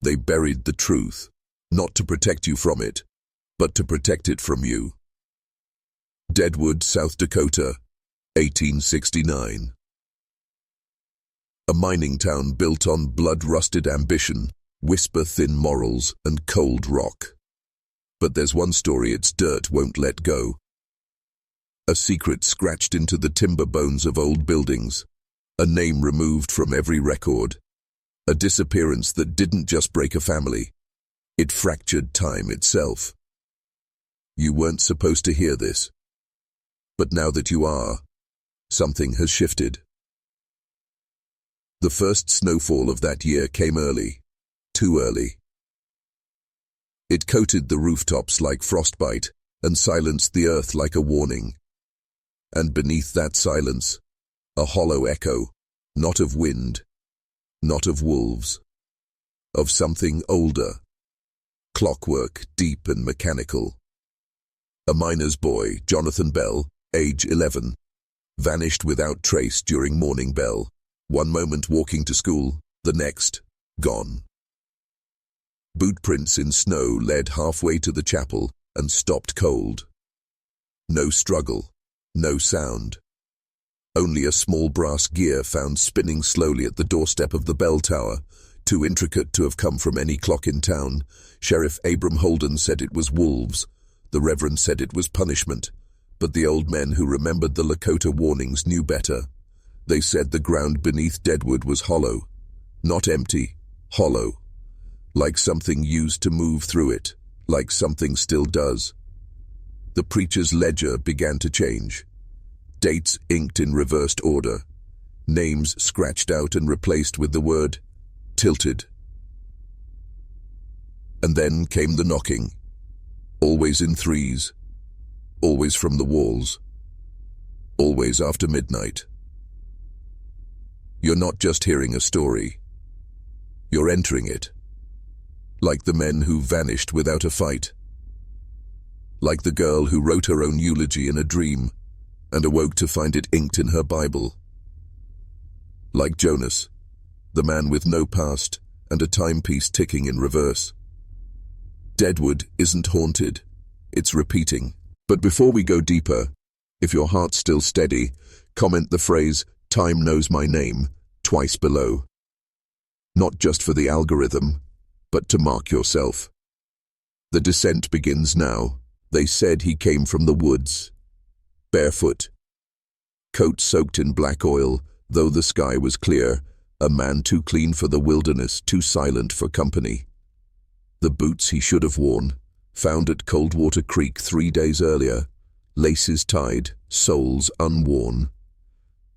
They buried the truth, not to protect you from it, but to protect it from you. Deadwood, South Dakota, 1869. A mining town built on blood-rusted ambition, whisper-thin morals, and cold rock. But there's one story its dirt won't let go. A secret scratched into the timber bones of old buildings, a name removed from every record, a disappearance that didn't just break a family, it fractured time itself. You weren't supposed to hear this. But now that you are, something has shifted. The first snowfall of that year came early, too early. It coated the rooftops like frostbite and silenced the earth like a warning. And beneath that silence, a hollow echo, not of wind, not of wolves, of something older, clockwork, deep and mechanical. A miner's boy, Jonathan Bell, age 11, vanished without trace during morning bell. One moment walking to school, the next, gone. Boot prints in snow led halfway to the chapel and stopped cold. No struggle, no sound. Only a small brass gear found spinning slowly at the doorstep of the bell tower, too intricate to have come from any clock in town. Sheriff Abram Holden said it was wolves. The Reverend said it was punishment. But the old men who remembered the Lakota warnings knew better. They said the ground beneath Deadwood was hollow. Not empty, hollow. Like something used to move through it, like something still does. The preacher's ledger began to change. Dates inked in reversed order. Names scratched out and replaced with the word tilted. And then came the knocking. Always in threes. Always from the walls. Always after midnight. You're not just hearing a story. You're entering it. Like the men who vanished without a fight. Like the girl who wrote her own eulogy in a dream and awoke to find it inked in her Bible. Like Jonas, the man with no past and a timepiece ticking in reverse. Deadwood isn't haunted, it's repeating. But before we go deeper, if your heart's still steady, comment the phrase, "Time knows my name," twice below. Not just for the algorithm, but to mark yourself. The descent begins now. They said he came from the woods. Barefoot. Coat soaked in black oil, though the sky was clear. A man too clean for the wilderness, too silent for company. The boots he should have worn, found at Coldwater Creek 3 days earlier, laces tied, soles unworn.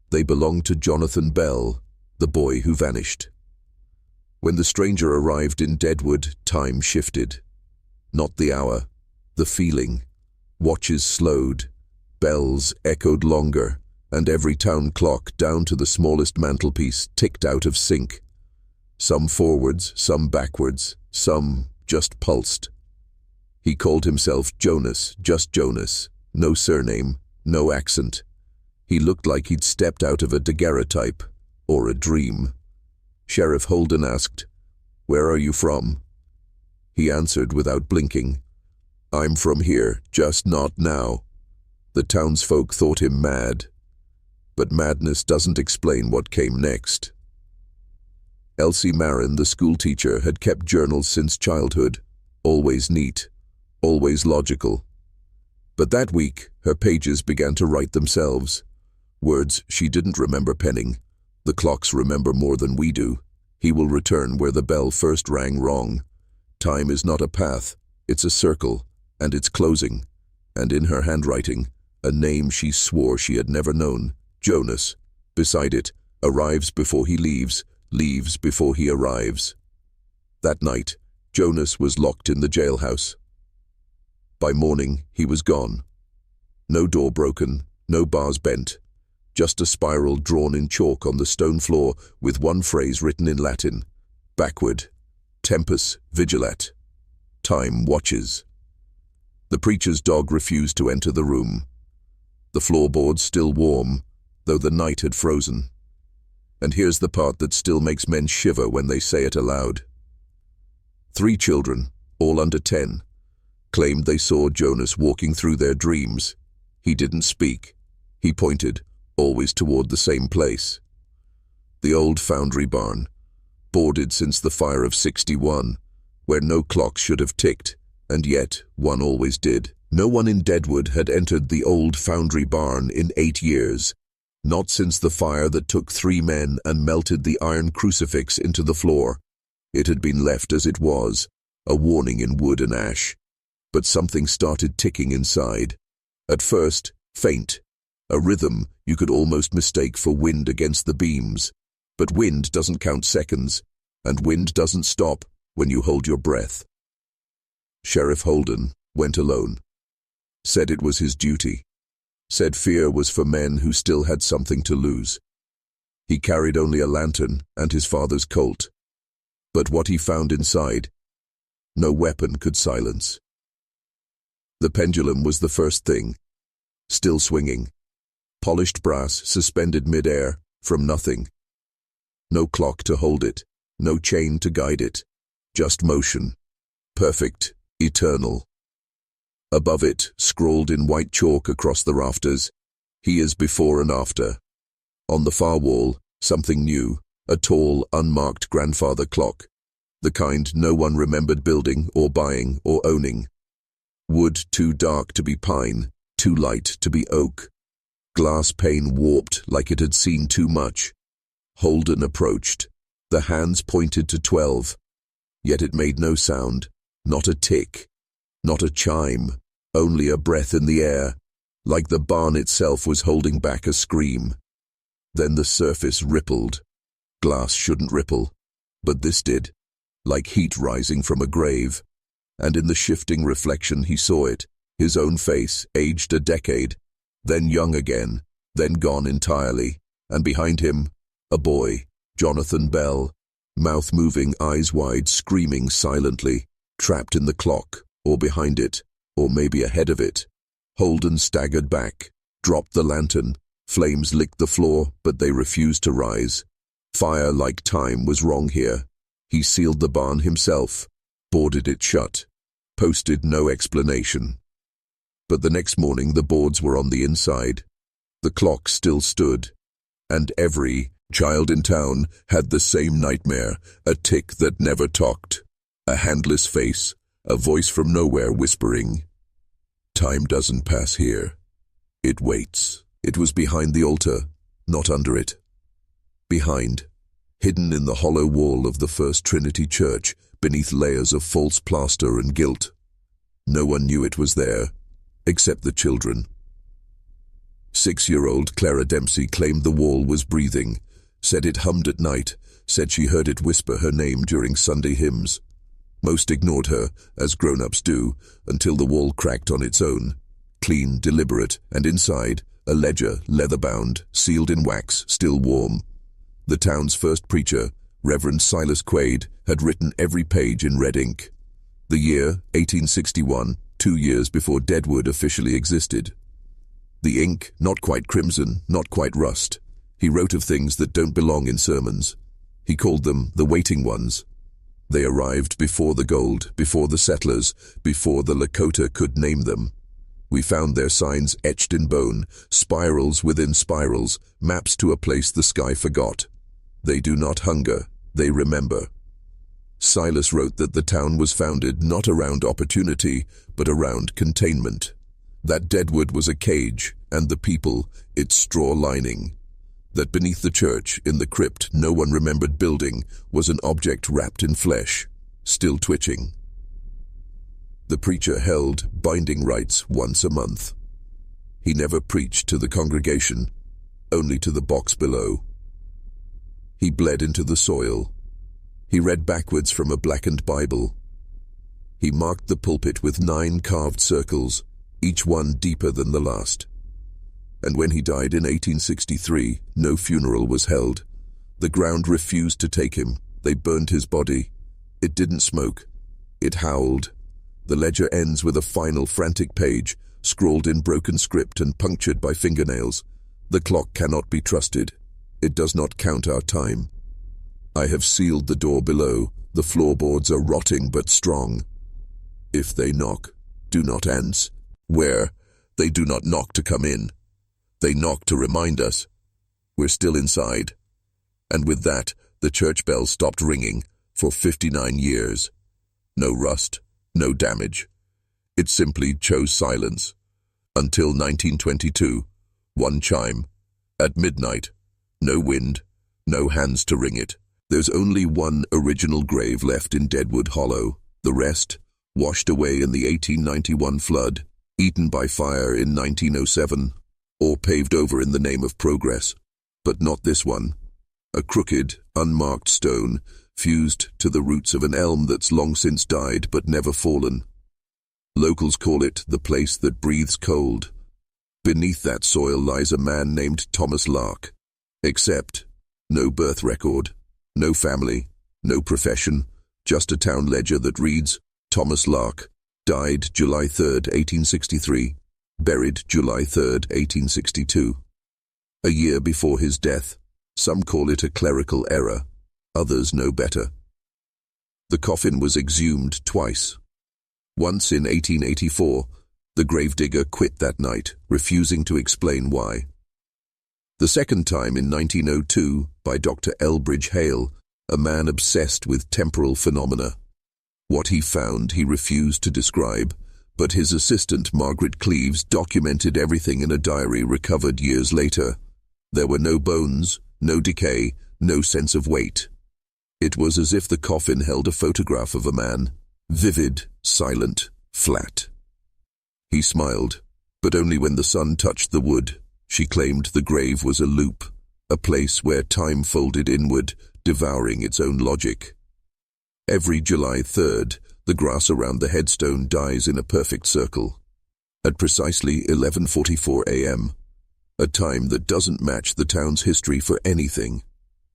They belonged to Jonathan Bell, the boy who vanished. When the stranger arrived in Deadwood, time shifted. Not the hour, the feeling. Watches slowed, bells echoed longer, and every town clock, down to the smallest mantelpiece, ticked out of sync. Some forwards, some backwards, some just pulsed. He called himself Jonas, just Jonas, no surname, no accent. He looked like he'd stepped out of a daguerreotype, or a dream. Sheriff Holden asked, "Where are you from?" He answered without blinking, "I'm from here, just not now." The townsfolk thought him mad. But madness doesn't explain what came next. Elsie Marin, the schoolteacher, had kept journals since childhood, always neat, always logical. But that week, her pages began to write themselves. Words she didn't remember penning. The clocks remember more than we do. He will return where the bell first rang wrong. Time is not a path, it's a circle, and it's closing. And in her handwriting, a name she swore she had never known, Jonas. Beside it, arrives before he leaves, leaves before he arrives. That night, Jonas was locked in the jailhouse. By morning, he was gone. No door broken, no bars bent. Just a spiral drawn in chalk on the stone floor with one phrase written in Latin. Backward. Tempus vigilat. Time watches. The preacher's dog refused to enter the room. The floorboards still warm, though the night had frozen. And here's the part that still makes men shiver when they say it aloud. 3 children, all under 10, claimed they saw Jonas walking through their dreams. He didn't speak. He pointed, always toward the same place. The old foundry barn, boarded since the fire of '61, where no clock should have ticked, and yet one always did. No one in Deadwood had entered the old foundry barn in 8 years, not since the fire that took 3 men and melted the iron crucifix into the floor. It had been left as it was, a warning in wood and ash. But something started ticking inside. At first, faint, a rhythm you could almost mistake for wind against the beams. But wind doesn't count seconds, and wind doesn't stop when you hold your breath. Sheriff Holden went alone. Said it was his duty. Said fear was for men who still had something to lose. He carried only a lantern and his father's Colt. But what he found inside, no weapon could silence. The pendulum was the first thing, still swinging. Polished brass suspended mid-air from nothing. No clock to hold it, no chain to guide it, just motion. Perfect, eternal. Above it, scrawled in white chalk across the rafters, "He is before and after." On the far wall, something new, a tall, unmarked grandfather clock, the kind no one remembered building or buying or owning. Wood too dark to be pine, too light to be oak. Glass pane warped like it had seen too much. Holden approached. The hands pointed to 12. Yet it made no sound, not a tick, not a chime, only a breath in the air, like the barn itself was holding back a scream. Then the surface rippled. Glass shouldn't ripple, but this did, like heat rising from a grave. And in the shifting reflection he saw it, his own face, aged a decade, then young again, then gone entirely, and behind him, a boy, Jonathan Bell, mouth moving, eyes wide, screaming silently, trapped in the clock, or behind it, or maybe ahead of it. Holden staggered back, dropped the lantern. Flames licked the floor, but they refused to rise. Fire, like time, was wrong here. He sealed the barn himself, boarded it shut, posted no explanation. But the next morning the boards were on the inside. The clock still stood, and every child in town had the same nightmare, a tick that never talked, a handless face, a voice from nowhere whispering, "Time doesn't pass here. It waits." It was behind the altar, not under it. Behind, hidden in the hollow wall of the First Trinity Church, beneath layers of false plaster and gilt. No one knew it was there, except the children. 6-year-old Clara Dempsey claimed the wall was breathing, said it hummed at night, said she heard it whisper her name during Sunday hymns. Most ignored her, as grown-ups do, until the wall cracked on its own. Clean, deliberate, and inside, a ledger, leather-bound, sealed in wax, still warm. The town's first preacher, Reverend Silas Quaid, had written every page in red ink. The year, 1861, 2 years before Deadwood officially existed. The ink, not quite crimson, not quite rust. He wrote of things that don't belong in sermons. He called them the waiting ones. They arrived before the gold, before the settlers, before the Dakota could name them. We found their signs etched in bone, spirals within spirals, maps to a place the sky forgot. They do not hunger, they remember. Silas wrote that the town was founded not around opportunity, but around containment. That Deadwood was a cage, and the people, its straw lining. That beneath the church, in the crypt no one remembered building, was an object wrapped in flesh, still twitching. The preacher held binding rites once a month. He never preached to the congregation, only to the box below. He bled into the soil. He read backwards from a blackened Bible. He marked the pulpit with 9 carved circles, each one deeper than the last. And when he died in 1863, no funeral was held. The ground refused to take him. They burned his body. It didn't smoke. It howled. The ledger ends with a final frantic page, scrawled in broken script and punctured by fingernails. The clock cannot be trusted. It does not count our time. I have sealed the door below. The floorboards are rotting but strong. If they knock, do not answer. Where? They do not knock to come in. They knock to remind us we're still inside. And with that, the church bell stopped ringing for 59 years. No rust, no damage. It simply chose silence. Until 1922, one chime. At midnight, no wind, no hands to ring it. There's only one original grave left in Deadwood Hollow. The rest, washed away in the 1891 flood, eaten by fire in 1907, or paved over in the name of progress. But not this one. A crooked, unmarked stone, fused to the roots of an elm that's long since died but never fallen. Locals call it the place that breathes cold. Beneath that soil lies a man named Thomas Lark. Except, no birth record, no family, no profession, just a town ledger that reads, Thomas Lark, died July 3rd, 1863, buried July 3rd, 1862. A year before his death. Some call it a clerical error, others know better. The coffin was exhumed twice. Once in 1884, the gravedigger quit that night, refusing to explain why. The second time in 1902 by Dr. Elbridge Hale, a man obsessed with temporal phenomena. What he found he refused to describe, but his assistant Margaret Cleaves documented everything in a diary recovered years later. There were no bones, no decay, no sense of weight. It was as if the coffin held a photograph of a man, vivid, silent, flat. He smiled, but only when the sun touched the wood. She claimed the grave was a loop, a place where time folded inward, devouring its own logic. Every July 3rd, the grass around the headstone dies in a perfect circle. At precisely 11:44 a.m., a time that doesn't match the town's history for anything.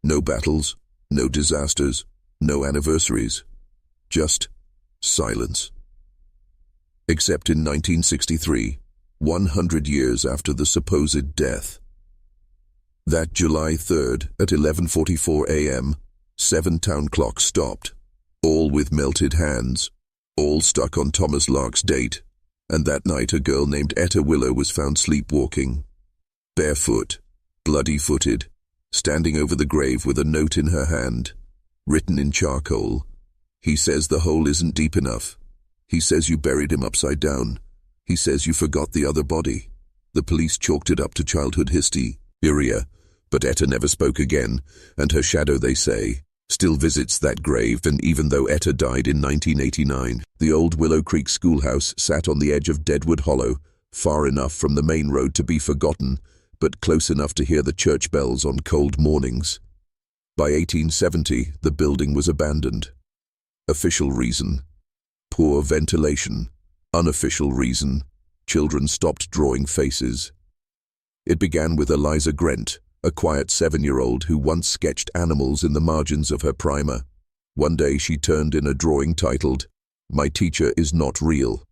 No battles, no disasters, no anniversaries. Just silence. Except in 1963, 100 years after the supposed death. That July 3rd at 11:44 a.m., 7 town clocks stopped, all with melted hands, all stuck on Thomas Lark's date, and that night a girl named Etta Willow was found sleepwalking. Barefoot, bloody-footed, standing over the grave with a note in her hand, written in charcoal. He says the hole isn't deep enough. He says you buried him upside down. He says you forgot the other body. The police chalked it up to childhood hysteria, but Etta never spoke again, and her shadow, they say, still visits that grave. And even though Etta died in 1989, the old Willow Creek schoolhouse sat on the edge of Deadwood Hollow, far enough from the main road to be forgotten, but close enough to hear the church bells on cold mornings. By 1870, the building was abandoned. Official reason: poor ventilation. Unofficial reason: children stopped drawing faces. It began with Eliza Grent, a quiet 7-year-old who once sketched animals in the margins of her primer. One day she turned in a drawing titled, "My Teacher is Not Real."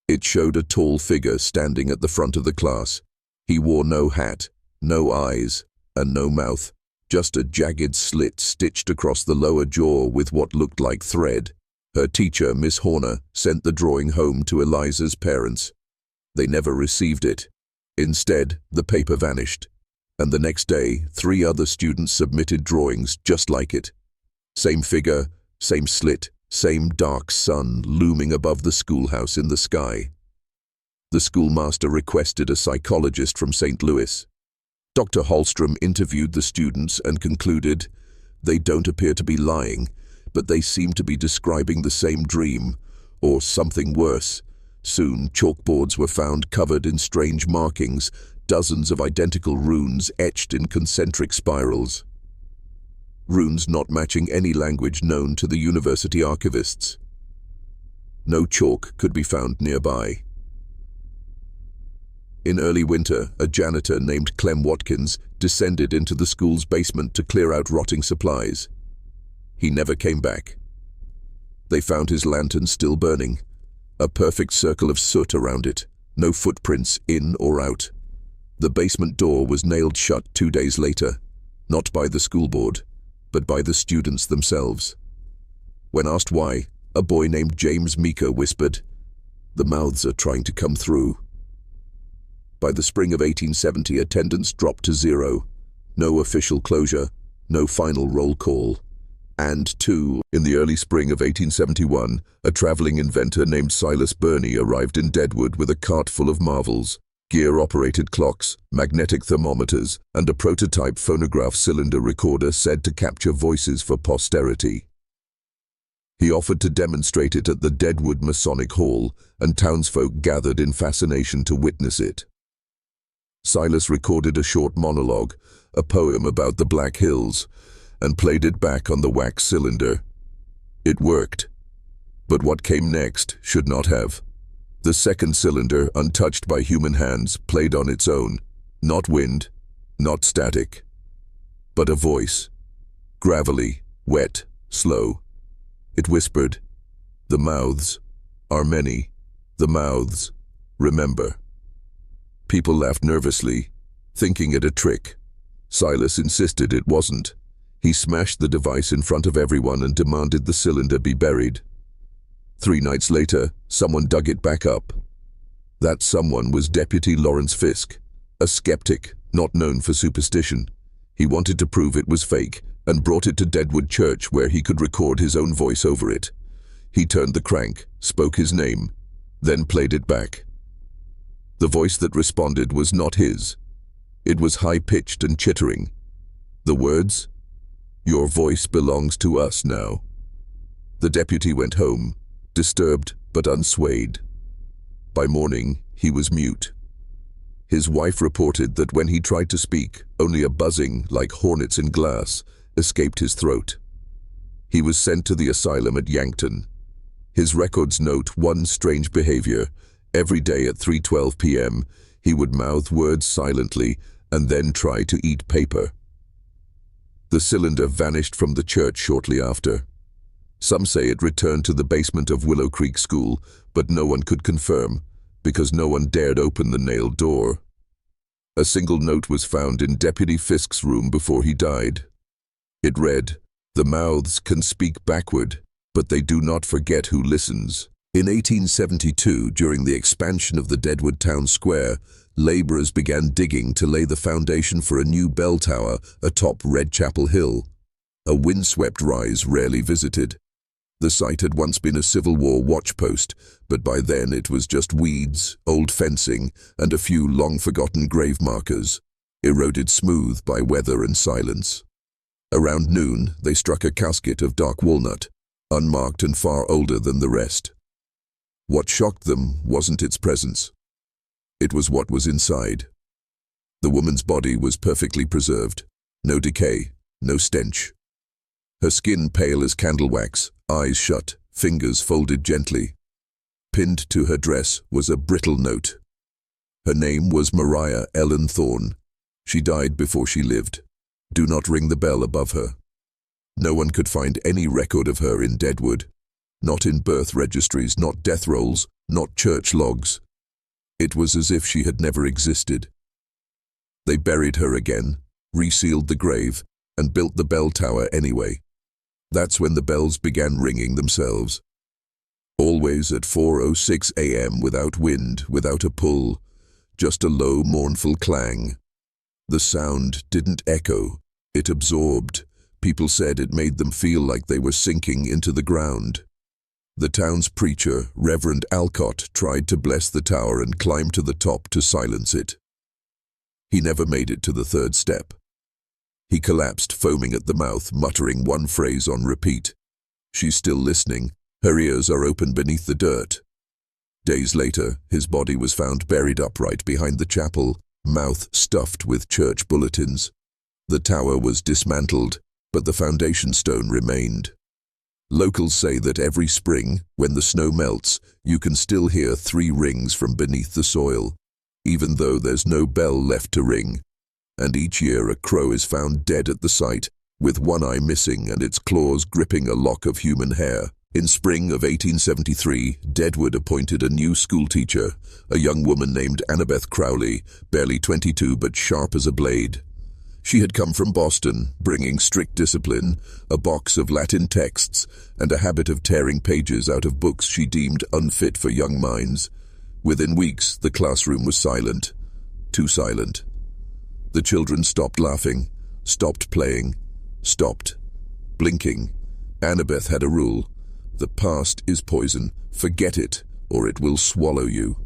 It showed a tall figure standing at the front of the class. He wore no hat, no eyes, and no mouth, just a jagged slit stitched across the lower jaw with what looked like thread. Her teacher, Miss Horner, sent the drawing home to Eliza's parents. They never received it. Instead, the paper vanished, and the next day, 3 other students submitted drawings just like it. Same figure, same slit, same dark sun looming above the schoolhouse in the sky. The schoolmaster requested a psychologist from St. Louis. Dr. Hallstrom interviewed the students and concluded, "They don't appear to be lying, but they seem to be describing the same dream, or something worse." Soon, chalkboards were found covered in strange markings, dozens of identical runes etched in concentric spirals. Runes not matching any language known to the university archivists. No chalk could be found nearby. In early winter, a janitor named Clem Watkins descended into the school's basement to clear out rotting supplies. He never came back. They found his lantern still burning, a perfect circle of soot around it, no footprints in or out. The basement door was nailed shut 2 days later, not by the school board, but by the students themselves. When asked why, a boy named James Meeker whispered, "The mouths are trying to come through." By the spring of 1870, attendance dropped to 0. No official closure, no final roll call. And in the early spring of 1871, a traveling inventor named Silas Burney arrived in Deadwood with a cart full of marvels: gear-operated clocks, magnetic thermometers, and a prototype phonograph cylinder recorder said to capture voices for posterity. He offered to demonstrate it at the Deadwood Masonic Hall, and townsfolk gathered in fascination to witness it. Silas recorded a short monologue, a poem about the Black Hills, and played it back on the wax cylinder. It worked. But what came next should not have. The second cylinder, untouched by human hands, played on its own. Not wind, not static, but a voice. Gravelly, wet, slow. It whispered, "The mouths are many. The mouths, remember." People laughed nervously, thinking it a trick. Silas insisted it wasn't. He smashed the device in front of everyone and demanded the cylinder be buried. 3 nights later, someone dug it back up. That someone was Deputy Lawrence Fisk, a skeptic not known for superstition. He wanted to prove it was fake and brought it to Deadwood Church, where he could record his own voice over it. He turned the crank, spoke his name, then played it back. The voice that responded was not his. It was high-pitched and chittering. The words, "Your voice belongs to us now." The deputy went home, disturbed but unswayed. By morning, he was mute. His wife reported that when he tried to speak, only a buzzing, like hornets in glass, escaped his throat. He was sent to the asylum at Yankton. His records note one strange behavior. Every day at 3:12 p.m., he would mouth words silently and then try to eat paper. The cylinder vanished from the church shortly after. Some say it returned to the basement of Willow Creek School, but no one could confirm, because no one dared open the nailed door. A single note was found in Deputy Fisk's room before he died. It read, "The mouths can speak backward, but they do not forget who listens." In 1872, during the expansion of the Deadwood town square, laborers began digging to lay the foundation for a new bell tower atop Red Chapel Hill, a windswept rise rarely visited. The site had once been a Civil War watch post, but by then it was just weeds, old fencing, and a few long-forgotten grave markers, eroded smooth by weather and silence. Around noon, they struck a casket of dark walnut, unmarked and far older than the rest. What shocked them wasn't its presence. It was what was inside. The woman's body was perfectly preserved. No decay, no stench. Her skin pale as candle wax, eyes shut, fingers folded gently. Pinned to her dress was a brittle note. Her name was Mariah Ellen Thorne. She died before she lived. Do not ring the bell above her. No one could find any record of her in Deadwood. Not in birth registries, not death rolls, not church logs. It was as if she had never existed. They buried her again, resealed the grave, and built the bell tower anyway. That's when the bells began ringing themselves. Always at 4:06 a.m. without wind, without a pull, just a low, mournful clang. The sound didn't echo, it absorbed. People said it made them feel like they were sinking into the ground. The town's preacher, Reverend Alcott, tried to bless the tower and climbed to the top to silence it. He never made it to the third step. He collapsed, foaming at the mouth, muttering one phrase on repeat. She's still listening. Her ears are open beneath the dirt. Days later, his body was found buried upright behind the chapel, mouth stuffed with church bulletins. The tower was dismantled, but the foundation stone remained. Locals say that every spring, when the snow melts, you can still hear 3 rings from beneath the soil, even though there's no bell left to ring. And each year a crow is found dead at the site, with one eye missing and its claws gripping a lock of human hair. In spring of 1873, Deadwood appointed a new schoolteacher, a young woman named Annabeth Crowley, barely 22 but sharp as a blade. She had come from Boston, bringing strict discipline, a box of Latin texts, and a habit of tearing pages out of books she deemed unfit for young minds. Within weeks, the classroom was silent. Too silent. The children stopped laughing, stopped playing, stopped blinking. Annabeth had a rule. The past is poison. Forget it, or it will swallow you.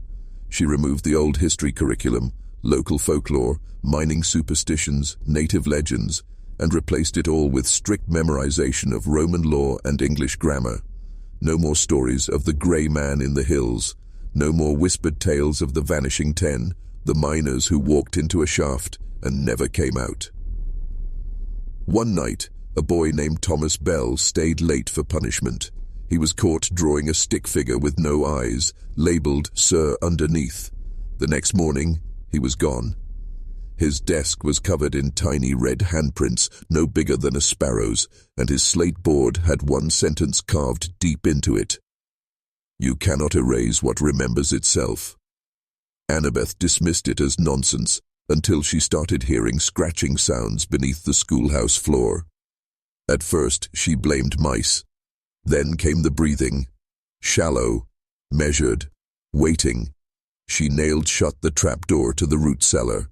She removed the old history curriculum, local folklore, mining superstitions, native legends, and replaced it all with strict memorization of Roman law and English grammar. No more stories of the grey man in the hills. No more whispered tales of the vanishing 10, the miners who walked into a shaft and never came out. One night, a boy named Thomas Bell stayed late for punishment. He was caught drawing a stick figure with no eyes, labelled Sir underneath. The next morning, he was gone. His desk was covered in tiny red handprints, no bigger than a sparrow's, and his slate board had one sentence carved deep into it. You cannot erase what remembers itself. Annabeth dismissed it as nonsense until she started hearing scratching sounds beneath the schoolhouse floor. At first, she blamed mice. Then came the breathing. Shallow, measured, waiting. She nailed shut the trapdoor to the root cellar.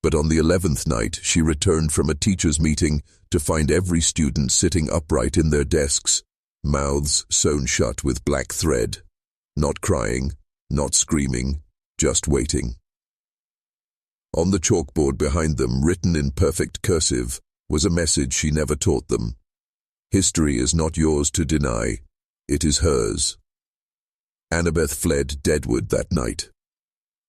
But on the 11th night, she returned from a teacher's meeting to find every student sitting upright in their desks, mouths sewn shut with black thread. Not crying, not screaming, just waiting. On the chalkboard behind them, written in perfect cursive, was a message she never taught them. History is not yours to deny. It is hers. Annabeth fled Deadwood that night.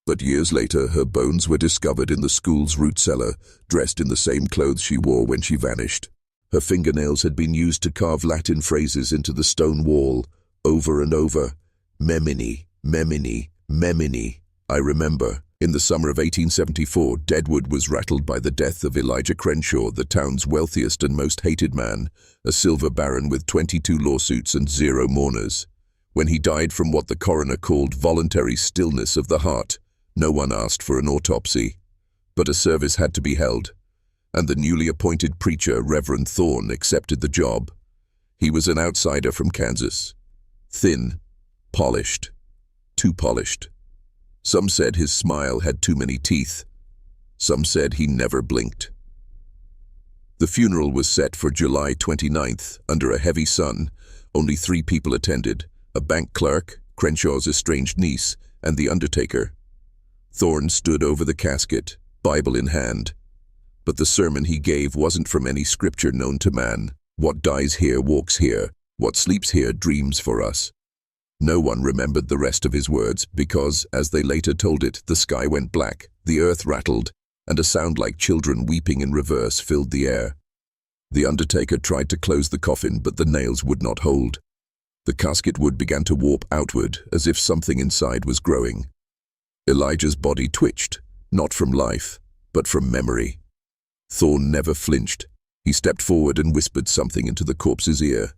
But years later, her bones were discovered in the school's root cellar, dressed in the same clothes she wore when she vanished. Her fingernails had been used to carve Latin phrases into the stone wall, over and over. Memini, memini, memini. I remember. In the summer of 1874, Deadwood was rattled by the death of Elijah Crenshaw, the town's wealthiest and most hated man, a silver baron with 22 lawsuits and 0 mourners. When he died from what the coroner called voluntary stillness of the heart, no one asked for an autopsy. But a service had to be held, and the newly appointed preacher, Reverend Thorne, accepted the job. He was an outsider from Kansas. Thin, polished, too polished. Some said his smile had too many teeth. Some said he never blinked. The funeral was set for July 29th, under a heavy sun. Only 3 people attended, a bank clerk, Crenshaw's estranged niece, and the undertaker. Thorne stood over the casket, Bible in hand. But the sermon he gave wasn't from any scripture known to man. What dies here walks here. What sleeps here dreams for us. No one remembered the rest of his words because, as they later told it, the sky went black, the earth rattled, and a sound like children weeping in reverse filled the air. The undertaker tried to close the coffin, but the nails would not hold. The casket wood began to warp outward, as if something inside was growing. Elijah's body twitched, not from life, but from memory. Thorne never flinched. He stepped forward and whispered something into the corpse's ear.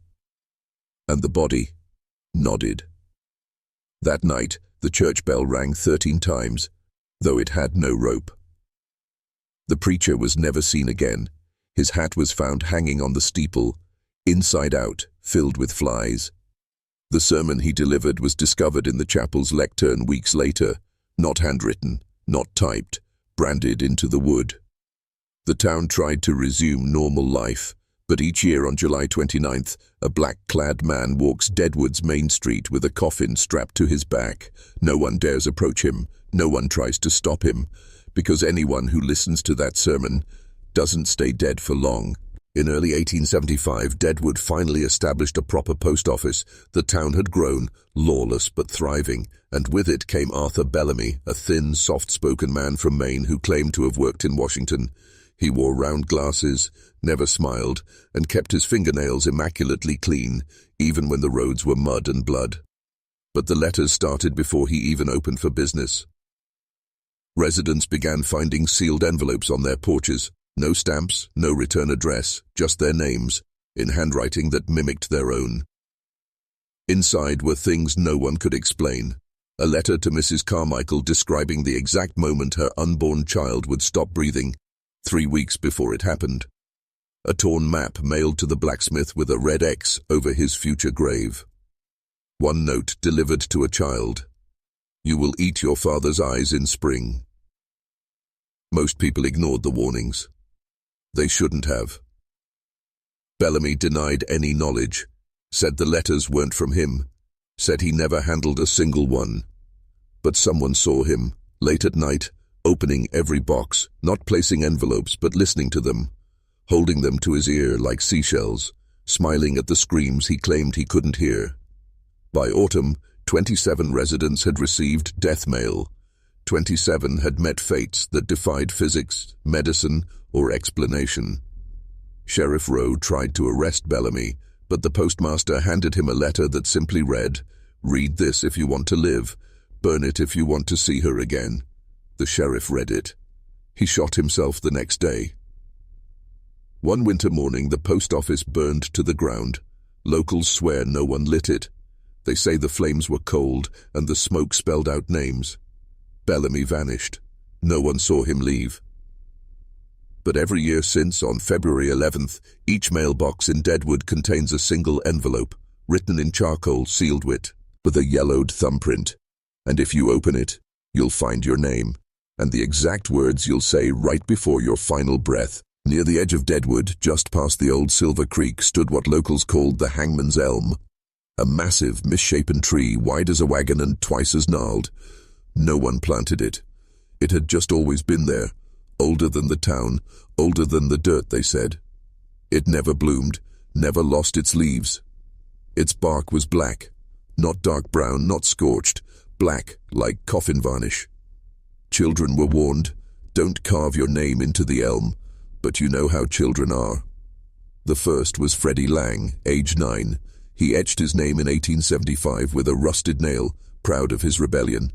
And the body nodded. That night, the church bell rang 13 times, though it had no rope. The preacher was never seen again. His hat was found hanging on the steeple, inside out, filled with flies. The sermon he delivered was discovered in the chapel's lectern weeks later, not handwritten, not typed, branded into the wood. The town tried to resume normal life, but each year on July 29th, a black-clad man walks Deadwood's main street with a coffin strapped to his back. No one dares approach him, no one tries to stop him, because anyone who listens to that sermon doesn't stay dead for long. In early 1875, Deadwood finally established a proper post office. The town had grown, lawless but thriving, and with it came Arthur Bellamy, a thin, soft-spoken man from Maine who claimed to have worked in Washington. He wore round glasses, never smiled, and kept his fingernails immaculately clean, even when the roads were mud and blood. But the letters started before he even opened for business. Residents began finding sealed envelopes on their porches. No stamps, no return address, just their names, in handwriting that mimicked their own. Inside were things no one could explain. A letter to Mrs. Carmichael describing the exact moment her unborn child would stop breathing. 3 weeks before it happened. A torn map mailed to the blacksmith with a red X over his future grave. One note delivered to a child. You will eat your father's eyes in spring. Most people ignored the warnings. They shouldn't have. Bellamy denied any knowledge, said the letters weren't from him, said he never handled a single one. But someone saw him, late at night, opening every box, not placing envelopes but listening to them, holding them to his ear like seashells, smiling at the screams he claimed he couldn't hear. By autumn, 27 residents had received death mail. 27 had met fates that defied physics, medicine, or explanation. Sheriff Rowe tried to arrest Bellamy, but the postmaster handed him a letter that simply read, "Read this if you want to live. Burn it if you want to see her again." The sheriff read it. He shot himself the next day. One winter morning, the post office burned to the ground. Locals swear no one lit it. They say the flames were cold and the smoke spelled out names. Bellamy vanished. No one saw him leave. But every year since, on February 11th, each mailbox in Deadwood contains a single envelope, written in charcoal, sealed with a yellowed thumbprint. And if you open it, you'll find your name, and the exact words you'll say right before your final breath. Near the edge of Deadwood, just past the old Silver Creek, stood what locals called the Hangman's Elm, a massive, misshapen tree, wide as a wagon and twice as gnarled. No one planted it. It had just always been there, older than the town, older than the dirt, they said. It never bloomed, never lost its leaves. Its bark was black, not dark brown, not scorched, black like coffin varnish. Children were warned, don't carve your name into the elm, but you know how children are. The first was Freddie Lang, age 9. He etched his name in 1875 with a rusted nail, proud of his rebellion.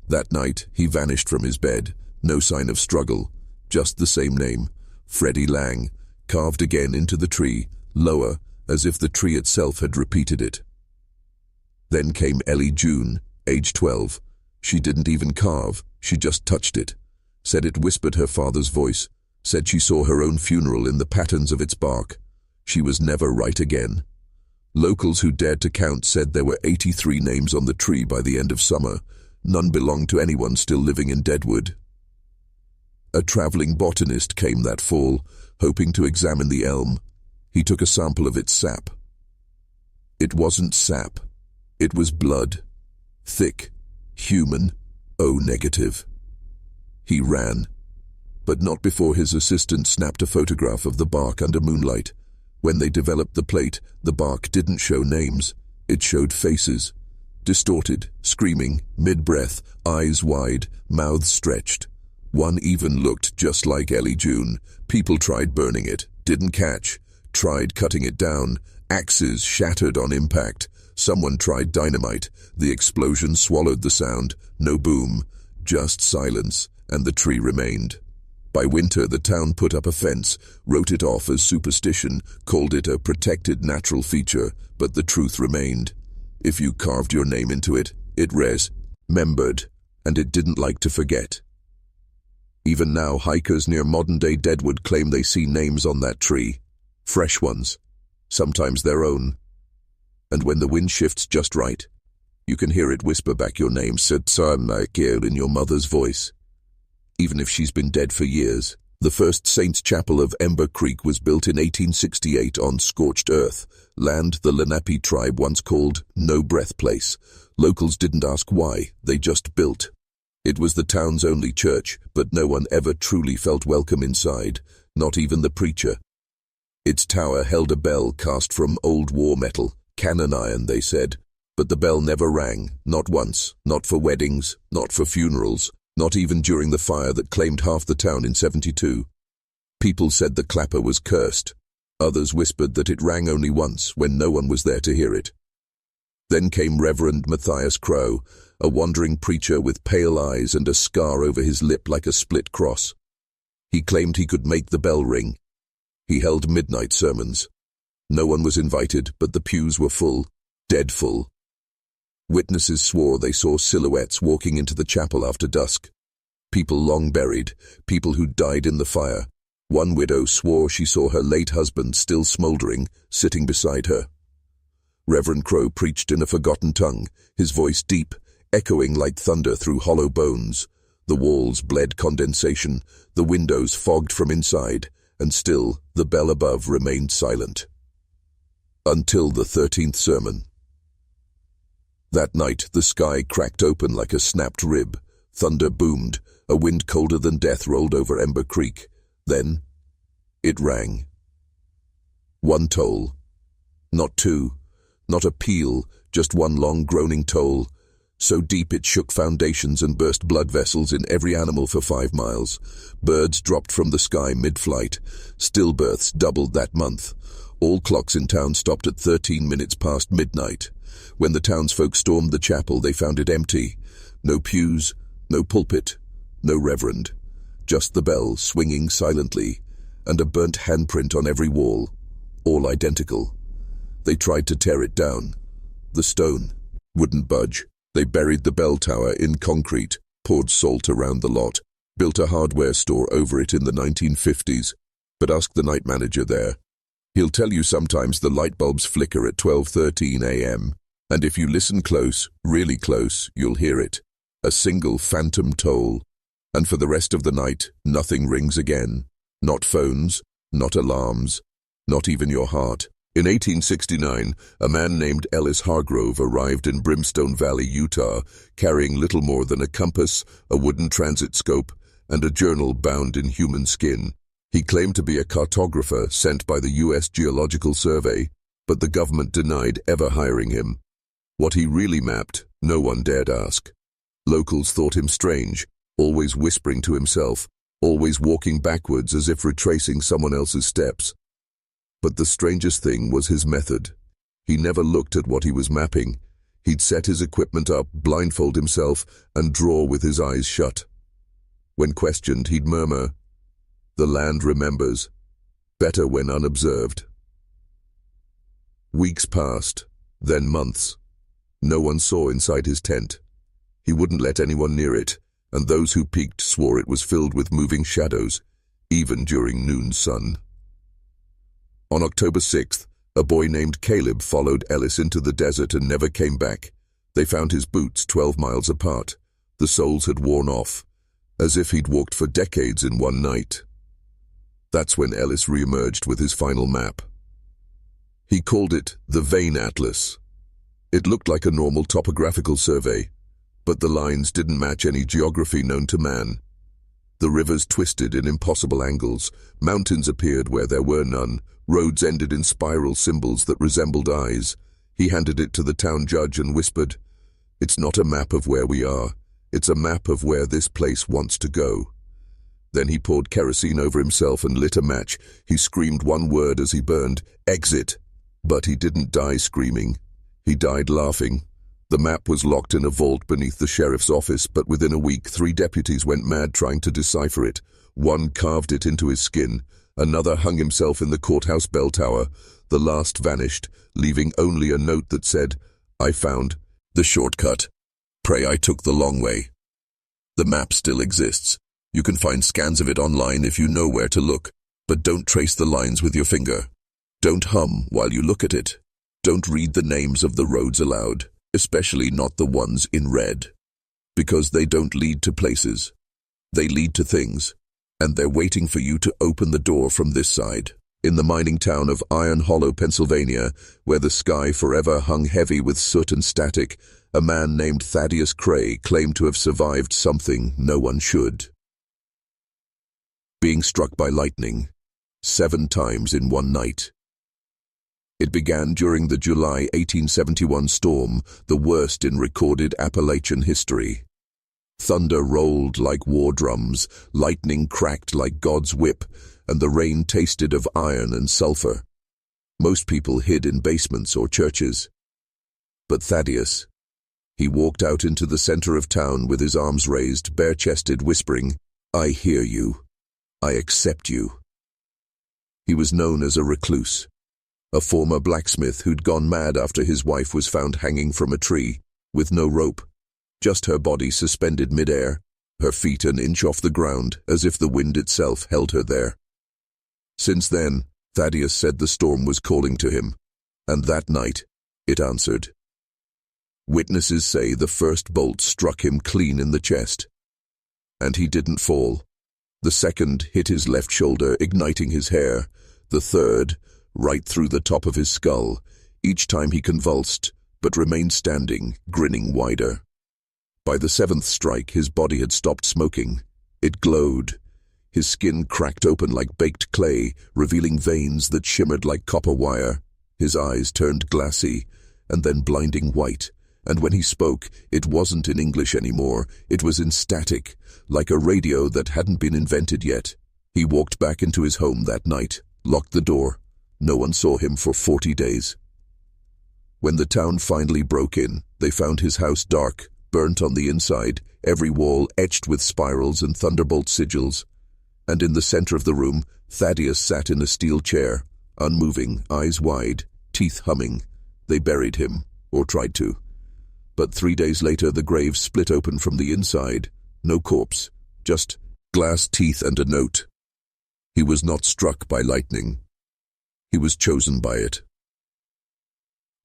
That night, he vanished from his bed, no sign of struggle, just the same name, Freddie Lang, carved again into the tree, lower, as if the tree itself had repeated it. Then came Ellie June, age 12. She didn't even carve, she just touched it, said it whispered her father's voice, said she saw her own funeral in the patterns of its bark. She was never right again. Locals who dared to count said there were 83 names on the tree by the end of summer. None belonged to anyone still living in Deadwood. A traveling botanist came that fall, hoping to examine the elm. He took a sample of its sap. It wasn't sap. It was blood. Thick, human, O negative. He ran, but not before his assistant snapped a photograph of the bark under moonlight. When they developed the plate, the bark didn't show names. It showed faces. Distorted, screaming, mid-breath, eyes wide, mouths stretched. One even looked just like Ellie June. People tried burning it, didn't catch. Tried cutting it down. Axes shattered on impact. Someone tried dynamite. The explosion swallowed the sound. No boom, just silence, and the tree remained. By winter, the town put up a fence, wrote it off as superstition, called it a protected natural feature, but the truth remained. If you carved your name into it, it remembered, and it didn't like to forget. Even now, hikers near modern-day Deadwood claim they see names on that tree. Fresh ones, sometimes their own. And when the wind shifts just right, you can hear it whisper back your name, in your mother's voice. Even if she's been dead for years. The first Saints' Chapel of Ember Creek was built in 1868 on scorched earth, land the Lenape tribe once called No Breath Place. Locals didn't ask why, they just built. It was the town's only church, but no one ever truly felt welcome inside, not even the preacher. Its tower held a bell cast from old war metal, cannon iron, they said, but the bell never rang, not once, not for weddings, not for funerals, not even during the fire that claimed half the town in 72. People said the clapper was cursed. Others whispered that it rang only once when no one was there to hear it. Then came Reverend Matthias Crow, a wandering preacher with pale eyes and a scar over his lip like a split cross. He claimed he could make the bell ring. He held midnight sermons. No one was invited, but the pews were full, dead full. Witnesses swore they saw silhouettes walking into the chapel after dusk. People long buried, people who died in the fire. One widow swore she saw her late husband still smoldering, sitting beside her. Reverend Crow preached in a forgotten tongue, his voice deep, echoing like thunder through hollow bones. The walls bled condensation, the windows fogged from inside, and still the bell above remained silent. Until the 13th sermon. That night the sky cracked open like a snapped rib, thunder boomed, a wind colder than death rolled over Ember Creek. Then it rang. One toll. Not two, not a peal, just one long groaning toll, so deep it shook foundations and burst blood vessels in every animal for 5 miles. Birds dropped from the sky mid-flight. Stillbirths doubled that month. All clocks in town stopped at 13 minutes past midnight. When the townsfolk stormed the chapel, they found it empty. No pews, no pulpit, no reverend. Just the bell swinging silently, and a burnt handprint on every wall, all identical. They tried to tear it down. The stone wouldn't budge. They buried the bell tower in concrete, poured salt around the lot, built a hardware store over it in the 1950s. But ask the night manager there. He'll tell you sometimes the light bulbs flicker at 12:13 a.m., and if you listen close, really close, you'll hear it. A single phantom toll. And for the rest of the night, nothing rings again. Not phones, not alarms, not even your heart. In 1869, a man named Ellis Hargrove arrived in Brimstone Valley, Utah, carrying little more than a compass, a wooden transit scope, and a journal bound in human skin. He claimed to be a cartographer sent by the U.S. Geological Survey, but the government denied ever hiring him. What he really mapped, no one dared ask. Locals thought him strange, always whispering to himself, always walking backwards as if retracing someone else's steps. But the strangest thing was his method. He never looked at what he was mapping. He'd set his equipment up, blindfold himself, and draw with his eyes shut. When questioned, he'd murmur, "The land remembers. Better when unobserved." Weeks passed, then months. No one saw inside his tent. He wouldn't let anyone near it, and those who peeked swore it was filled with moving shadows, even during noon sun. On October 6th, a boy named Caleb followed Ellis into the desert and never came back. They found his boots 12 miles apart. The soles had worn off, as if he'd walked for decades in one night. That's when Ellis re-emerged with his final map. He called it the Vein Atlas. It looked like a normal topographical survey, but the lines didn't match any geography known to man. The rivers twisted in impossible angles, mountains appeared where there were none, roads ended in spiral symbols that resembled eyes. He handed it to the town judge and whispered, "It's not a map of where we are, it's a map of where this place wants to go." Then he poured kerosene over himself and lit a match. He screamed one word as he burned, "Exit!" But he didn't die screaming. He died laughing. The map was locked in a vault beneath the sheriff's office, but within a week 3 deputies went mad trying to decipher it. One carved it into his skin. Another hung himself in the courthouse bell tower. The last vanished, leaving only a note that said, "I found the shortcut. Pray I took the long way." The map still exists. You can find scans of it online if you know where to look, but don't trace the lines with your finger. Don't hum while you look at it. Don't read the names of the roads aloud, especially not the ones in red, because they don't lead to places. They lead to things, and they're waiting for you to open the door from this side. In the mining town of Iron Hollow, Pennsylvania, where the sky forever hung heavy with soot and static, a man named Thaddeus Cray claimed to have survived something no one should. Being struck by lightning 7 times in one night. It began during the July 1871 storm, the worst in recorded Appalachian history. Thunder rolled like war drums, lightning cracked like God's whip, and the rain tasted of iron and sulfur. Most people hid in basements or churches. But Thaddeus, he walked out into the center of town with his arms raised, bare-chested, whispering, "I hear you. I accept you." He was known as a recluse, a former blacksmith who'd gone mad after his wife was found hanging from a tree, with no rope, just her body suspended midair, her feet an inch off the ground, as if the wind itself held her there. Since then, Thaddeus said the storm was calling to him, and that night, it answered. Witnesses say the first bolt struck him clean in the chest, and he didn't fall. The second hit his left shoulder, igniting his hair. The third, right through the top of his skull. Each time he convulsed, but remained standing, grinning wider. By the seventh strike, his body had stopped smoking. It glowed. His skin cracked open like baked clay, revealing veins that shimmered like copper wire. His eyes turned glassy, and then blinding white. And when he spoke, it wasn't in English anymore. It was in static, like a radio that hadn't been invented yet. He walked back into his home that night, locked the door. No one saw him for 40 days. When the town finally broke in, they found his house dark, burnt on the inside, every wall etched with spirals and thunderbolt sigils. And in the center of the room, Thaddeus sat in a steel chair, unmoving, eyes wide, teeth humming. They buried him, or tried to. But 3 days later, the grave split open from the inside. No corpse, just glass teeth and a note. He was not struck by lightning. He was chosen by it.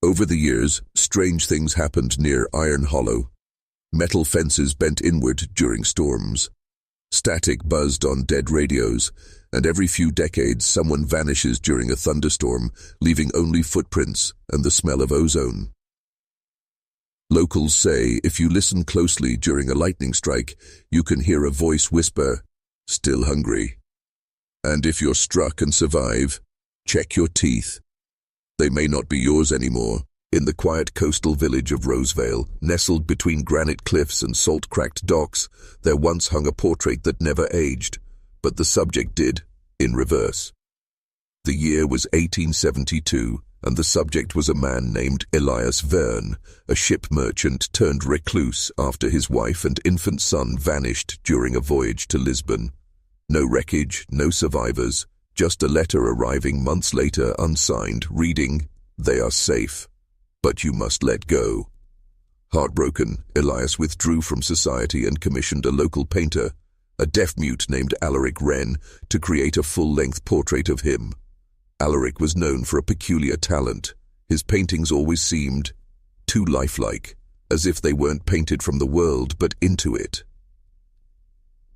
Over the years, strange things happened near Iron Hollow. Metal fences bent inward during storms. Static buzzed on dead radios, and every few decades someone vanishes during a thunderstorm, leaving only footprints and the smell of ozone. Locals say if you listen closely during a lightning strike, you can hear a voice whisper, "Still hungry?" And if you're struck and survive, check your teeth. They may not be yours anymore. In the quiet coastal village of Rosevale, nestled between granite cliffs and salt-cracked docks, there once hung a portrait that never aged, but the subject did, in reverse. The year was 1872, and the subject was a man named Elias Verne, a ship merchant turned recluse after his wife and infant son vanished during a voyage to Lisbon. No wreckage, no survivors, just a letter arriving months later unsigned, reading, "They are safe, but you must let go." Heartbroken, Elias withdrew from society and commissioned a local painter, a deaf-mute named Alaric Wren, to create a full-length portrait of him. Alaric was known for a peculiar talent. His paintings always seemed too lifelike, as if they weren't painted from the world but into it.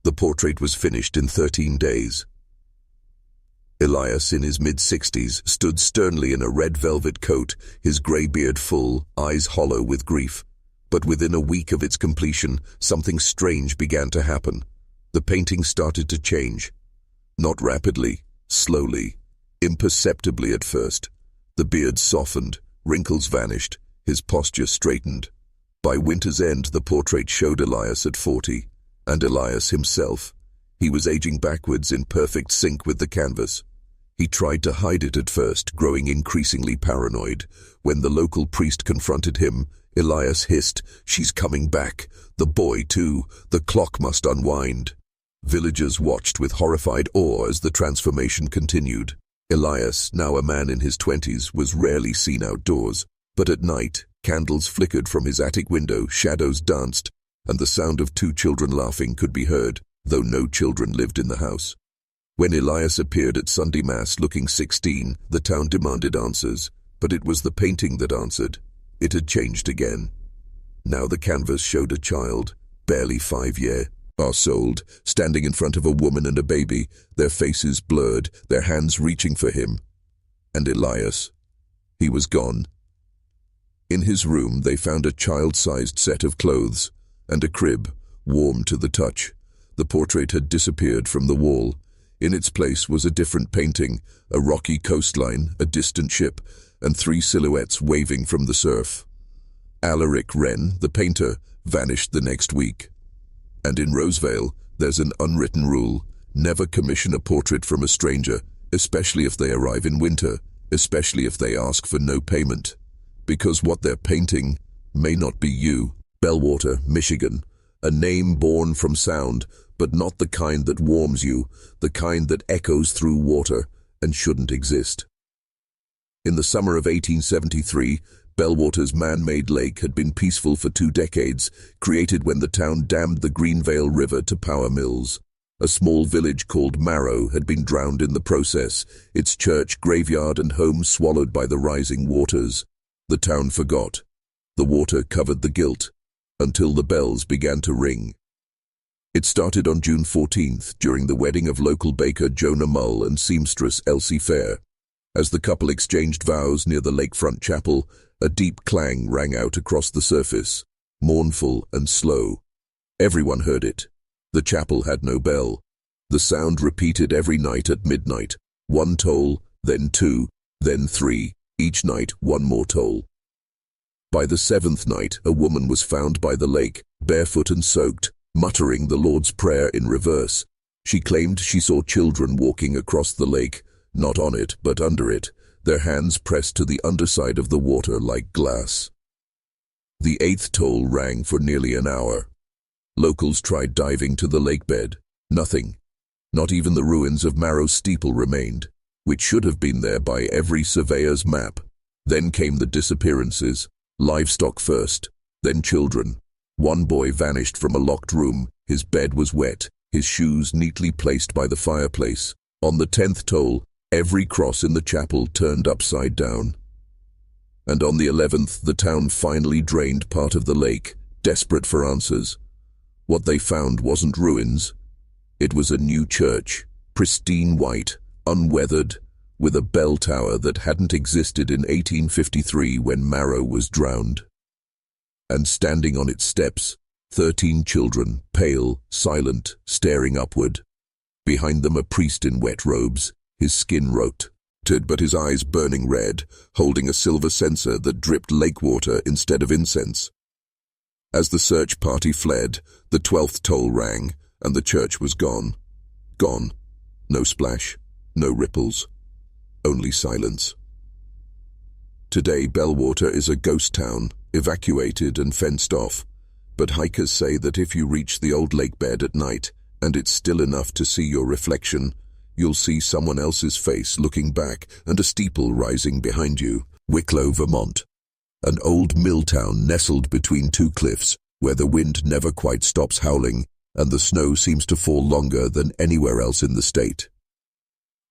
The portrait was finished in 13 days. Elias, in his mid-60s, stood sternly in a red velvet coat, his grey beard full, eyes hollow with grief. But within a week of its completion, something strange began to happen. The painting started to change. Not rapidly, slowly, imperceptibly at first. The beard softened, wrinkles vanished, his posture straightened. By winter's end, the portrait showed Elias at 40, and Elias himself. He was aging backwards in perfect sync with the canvas. He tried to hide it at first, growing increasingly paranoid. When the local priest confronted him, Elias hissed, "She's coming back. The boy, too. The clock must unwind." Villagers watched with horrified awe as the transformation continued. Elias, now a man in his 20s, was rarely seen outdoors. But at night, candles flickered from his attic window, shadows danced, and the sound of 2 children laughing could be heard, though no children lived in the house. When Elias appeared at Sunday Mass looking 16, the town demanded answers, but it was the painting that answered. It had changed again. Now the canvas showed a child, barely 5 years old, standing in front of a woman and a baby, their faces blurred, their hands reaching for him. And Elias, he was gone. In his room they found a child-sized set of clothes and a crib, warm to the touch. The portrait had disappeared from the wall. In its place was a different painting, a rocky coastline, a distant ship, and 3 silhouettes waving from the surf. Alaric Wren, the painter, vanished the next week. And in Rosevale, there's an unwritten rule: never commission a portrait from a stranger, especially if they arrive in winter, especially if they ask for no payment. Because what they're painting may not be you. Bellwater, Michigan, a name born from sound, but not the kind that warms you, the kind that echoes through water and shouldn't exist. In the summer of 1873, Bellwater's man-made lake had been peaceful for 2 decades, created when the town dammed the Greenvale River to power mills. A small village called Marrow had been drowned in the process, its church, graveyard, and home swallowed by the rising waters. The town forgot. The water covered the guilt, until the bells began to ring. It started on June 14th, during the wedding of local baker Jonah Mull and seamstress Elsie Fair. As the couple exchanged vows near the lakefront chapel, a deep clang rang out across the surface, mournful and slow. Everyone heard it. The chapel had no bell. The sound repeated every night at midnight. One toll, then two, then three, each night one more toll. By the seventh night, a woman was found by the lake, barefoot and soaked, muttering the Lord's Prayer in reverse. She claimed she saw children walking across the lake, not on it, but under it, their hands pressed to the underside of the water like glass. The eighth toll rang for nearly an hour. Locals tried diving to the lake bed. Nothing. Not even the ruins of Marrow's steeple remained, which should have been there by every surveyor's map. Then came the disappearances. Livestock first, then children. One boy vanished from a locked room. His bed was wet, his shoes neatly placed by the fireplace. On the 10th toll, every cross in the chapel turned upside down. And on the 11th, the town finally drained part of the lake, desperate for answers. What they found wasn't ruins. It was a new church, pristine white, unweathered, with a bell tower that hadn't existed in 1853 when Marrow was drowned. And standing on its steps, 13 children, pale, silent, staring upward. Behind them a priest in wet robes, his skin rotted, but his eyes burning red, holding a silver censer that dripped lake water instead of incense. As the search party fled, the 12th toll rang, and the church was gone. Gone. No splash, no ripples, only silence. Today, Bellwater is a ghost town, evacuated and fenced off, but hikers say that if you reach the old lake bed at night, and it's still enough to see your reflection, you'll see someone else's face looking back and a steeple rising behind you. Wicklow, Vermont. An old mill town nestled between two cliffs, where the wind never quite stops howling, and the snow seems to fall longer than anywhere else in the state.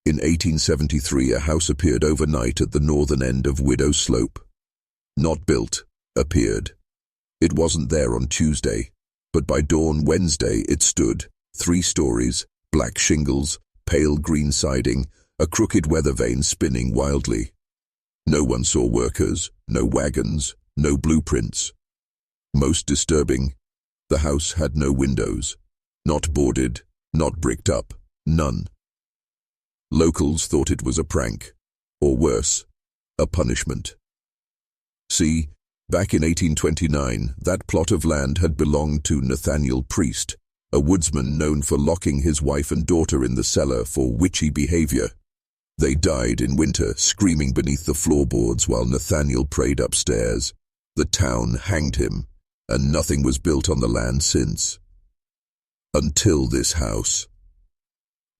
In 1873, a house appeared overnight at the northern end of Widow Slope. Not built, appeared. It wasn't there on Tuesday, but by dawn Wednesday it stood, 3 stories, black shingles, pale green siding, a crooked weather vane spinning wildly. No one saw workers, no wagons, no blueprints. Most disturbing, the house had no windows. Not boarded, not bricked up, none. Locals thought it was a prank, or worse, a punishment. See, back in 1829, that plot of land had belonged to Nathaniel Priest, a woodsman known for locking his wife and daughter in the cellar for witchy behavior. They died in winter, screaming beneath the floorboards while Nathaniel prayed upstairs. The town hanged him, and nothing was built on the land since. Until this house.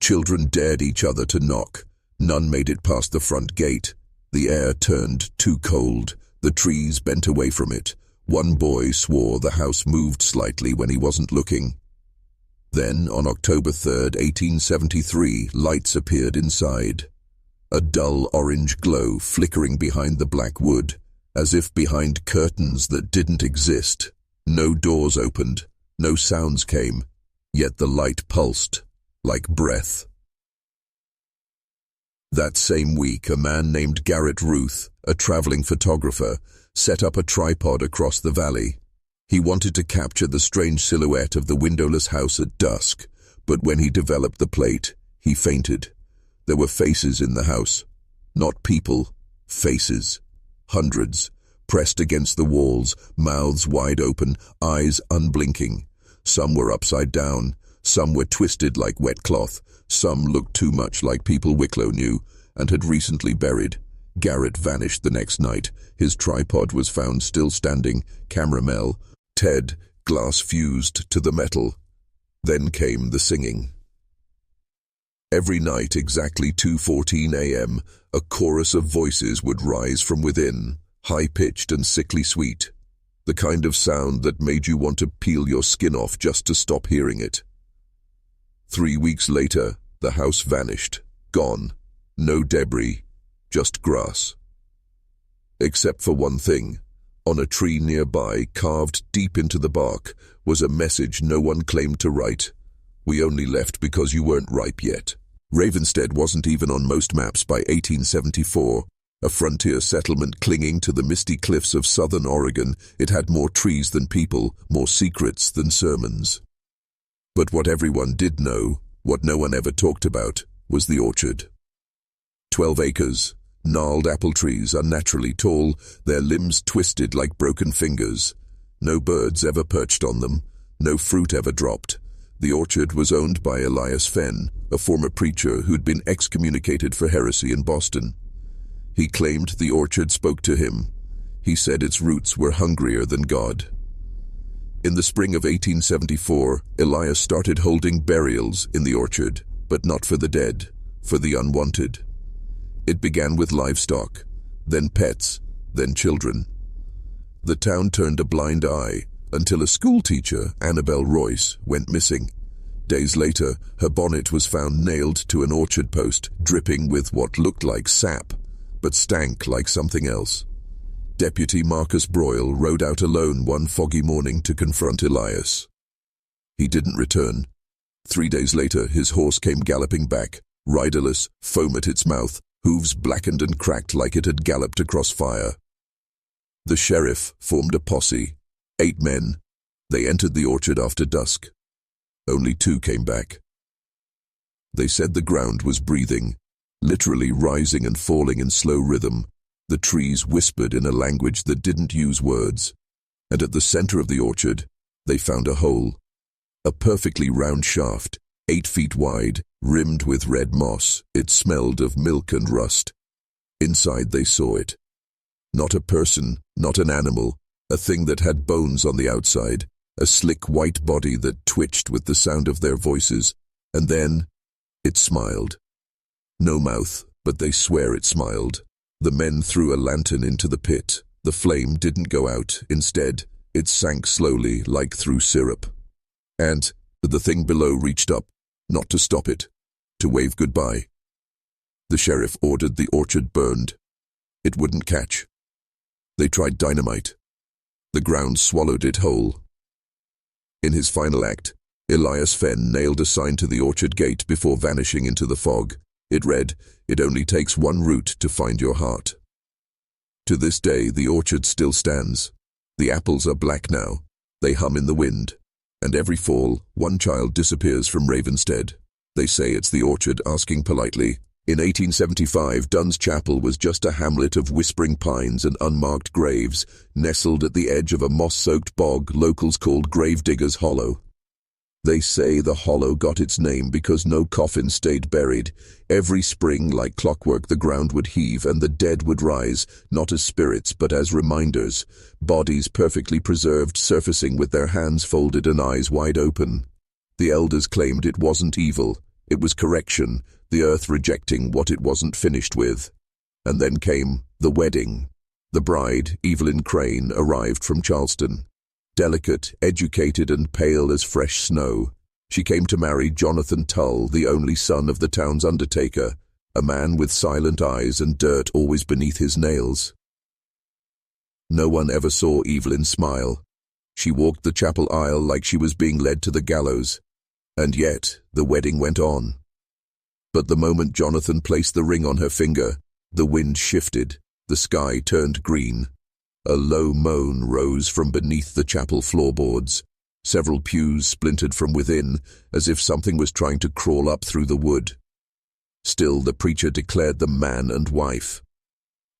Children dared each other to knock. None made it past the front gate. The air turned too cold. The trees bent away from it. One boy swore the house moved slightly when he wasn't looking. Then, on October 3rd, 1873, lights appeared inside. A dull orange glow flickering behind the black wood, as if behind curtains that didn't exist. No doors opened, no sounds came, yet the light pulsed, like breath. That same week, a man named Garrett Ruth, a traveling photographer, set up a tripod across the valley. He wanted to capture the strange silhouette of the windowless house at dusk, but when he developed the plate, he fainted. There were faces in the house. Not people, faces. Hundreds, pressed against the walls, mouths wide open, eyes unblinking. Some were upside down, some were twisted like wet cloth, some looked too much like people Wicklow knew and had recently buried. Garrett vanished the next night. His tripod was found still standing, camera Ted, glass fused to the metal. Then came the singing. Every night, exactly 2:14 a.m., a chorus of voices would rise from within, high-pitched and sickly sweet, the kind of sound that made you want to peel your skin off just to stop hearing it. 3 weeks later, the house vanished. Gone. No debris, just grass. Except for one thing. On a tree nearby, carved deep into the bark, was a message no one claimed to write. "We only left because you weren't ripe yet." Ravenstead wasn't even on most maps by 1874. A frontier settlement clinging to the misty cliffs of southern Oregon, it had more trees than people, more secrets than sermons. But what everyone did know, what no one ever talked about, was the orchard. 12 acres, gnarled apple trees unnaturally tall, their limbs twisted like broken fingers. No birds ever perched on them, no fruit ever dropped. The orchard was owned by Elias Fenn, a former preacher who'd been excommunicated for heresy in Boston. He claimed the orchard spoke to him. He said its roots were hungrier than God. In the spring of 1874, Elias started holding burials in the orchard, but not for the dead, for the unwanted. It began with livestock, then pets, then children. The town turned a blind eye until a schoolteacher, Annabelle Royce, went missing. Days later, her bonnet was found nailed to an orchard post, dripping with what looked like sap, but stank like something else. Deputy Marcus Broyle rode out alone one foggy morning to confront Elias. He didn't return. 3 days later, his horse came galloping back, riderless, foam at its mouth, hooves blackened and cracked like it had galloped across fire. The sheriff formed a posse, 8 men. They entered the orchard after dusk. Only 2 came back. They said the ground was breathing, literally rising and falling in slow rhythm. The trees whispered in a language that didn't use words. And at the center of the orchard, they found a hole. A perfectly round shaft, 8 feet wide, rimmed with red moss. It smelled of milk and rust. Inside they saw it. Not a person, not an animal, a thing that had bones on the outside, a slick white body that twitched with the sound of their voices. And then, it smiled. No mouth, but they swear it smiled. The men threw a lantern into the pit. The flame didn't go out. Instead, it sank slowly, like through syrup. And the thing below reached up, not to stop it, to wave goodbye. The sheriff ordered the orchard burned. It wouldn't catch. They tried dynamite. The ground swallowed it whole. In his final act, Elias Fenn nailed a sign to the orchard gate before vanishing into the fog. It read, "It only takes one root to find your heart." To this day, the orchard still stands. The apples are black now. They hum in the wind. And every fall, one child disappears from Ravenstead. They say it's the orchard asking politely. In 1875, Dunn's Chapel was just a hamlet of whispering pines and unmarked graves, nestled at the edge of a moss-soaked bog locals called Gravedigger's Hollow. They say the hollow got its name because no coffin stayed buried. Every spring, like clockwork, the ground would heave and the dead would rise, not as spirits but as reminders, bodies perfectly preserved surfacing with their hands folded and eyes wide open. The elders claimed it wasn't evil, it was correction, the earth rejecting what it wasn't finished with. And then came the wedding. The bride, Evelyn Crane, arrived from Charleston. Delicate, educated and pale as fresh snow. She came to marry Jonathan Tull, the only son of the town's undertaker, a man with silent eyes and dirt always beneath his nails. No one ever saw Evelyn smile. She walked the chapel aisle like she was being led to the gallows. And yet, the wedding went on. But the moment Jonathan placed the ring on her finger, the wind shifted, the sky turned green. A low moan rose from beneath the chapel floorboards. Several pews splintered from within, as if something was trying to crawl up through the wood. Still, the preacher declared them man and wife.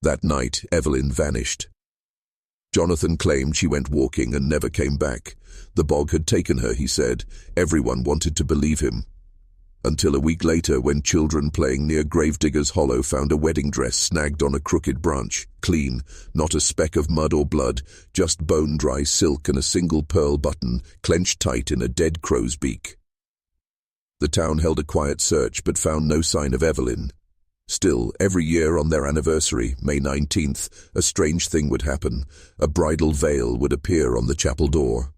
That night, Evelyn vanished. Jonathan claimed she went walking and never came back. The bog had taken her, he said. Everyone wanted to believe him. Until a week later, when children playing near Gravedigger's Hollow found a wedding dress snagged on a crooked branch, clean, not a speck of mud or blood, just bone-dry silk and a single pearl button clenched tight in a dead crow's beak. The town held a quiet search but found no sign of Evelyn. Still, every year on their anniversary, May 19th, a strange thing would happen. A bridal veil would appear on the chapel door.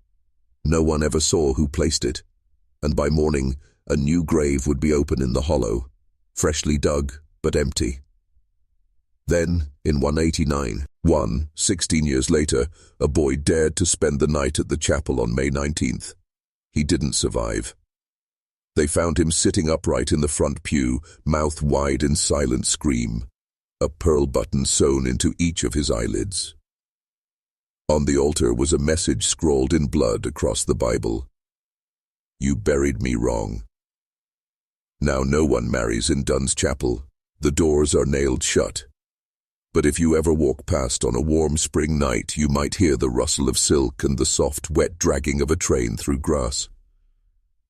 No one ever saw who placed it, and by morning, a new grave would be open in the hollow, freshly dug but empty. Then, in 189, 16 years later, a boy dared to spend the night at the chapel on May 19th. He didn't survive. They found him sitting upright in the front pew, mouth wide in silent scream, a pearl button sewn into each of his eyelids. On the altar was a message scrawled in blood across the Bible. "You buried me wrong." Now no one marries in Dunn's chapel. The doors are nailed shut. But if you ever walk past on a warm spring night, you might hear the rustle of silk and the soft, wet dragging of a train through grass.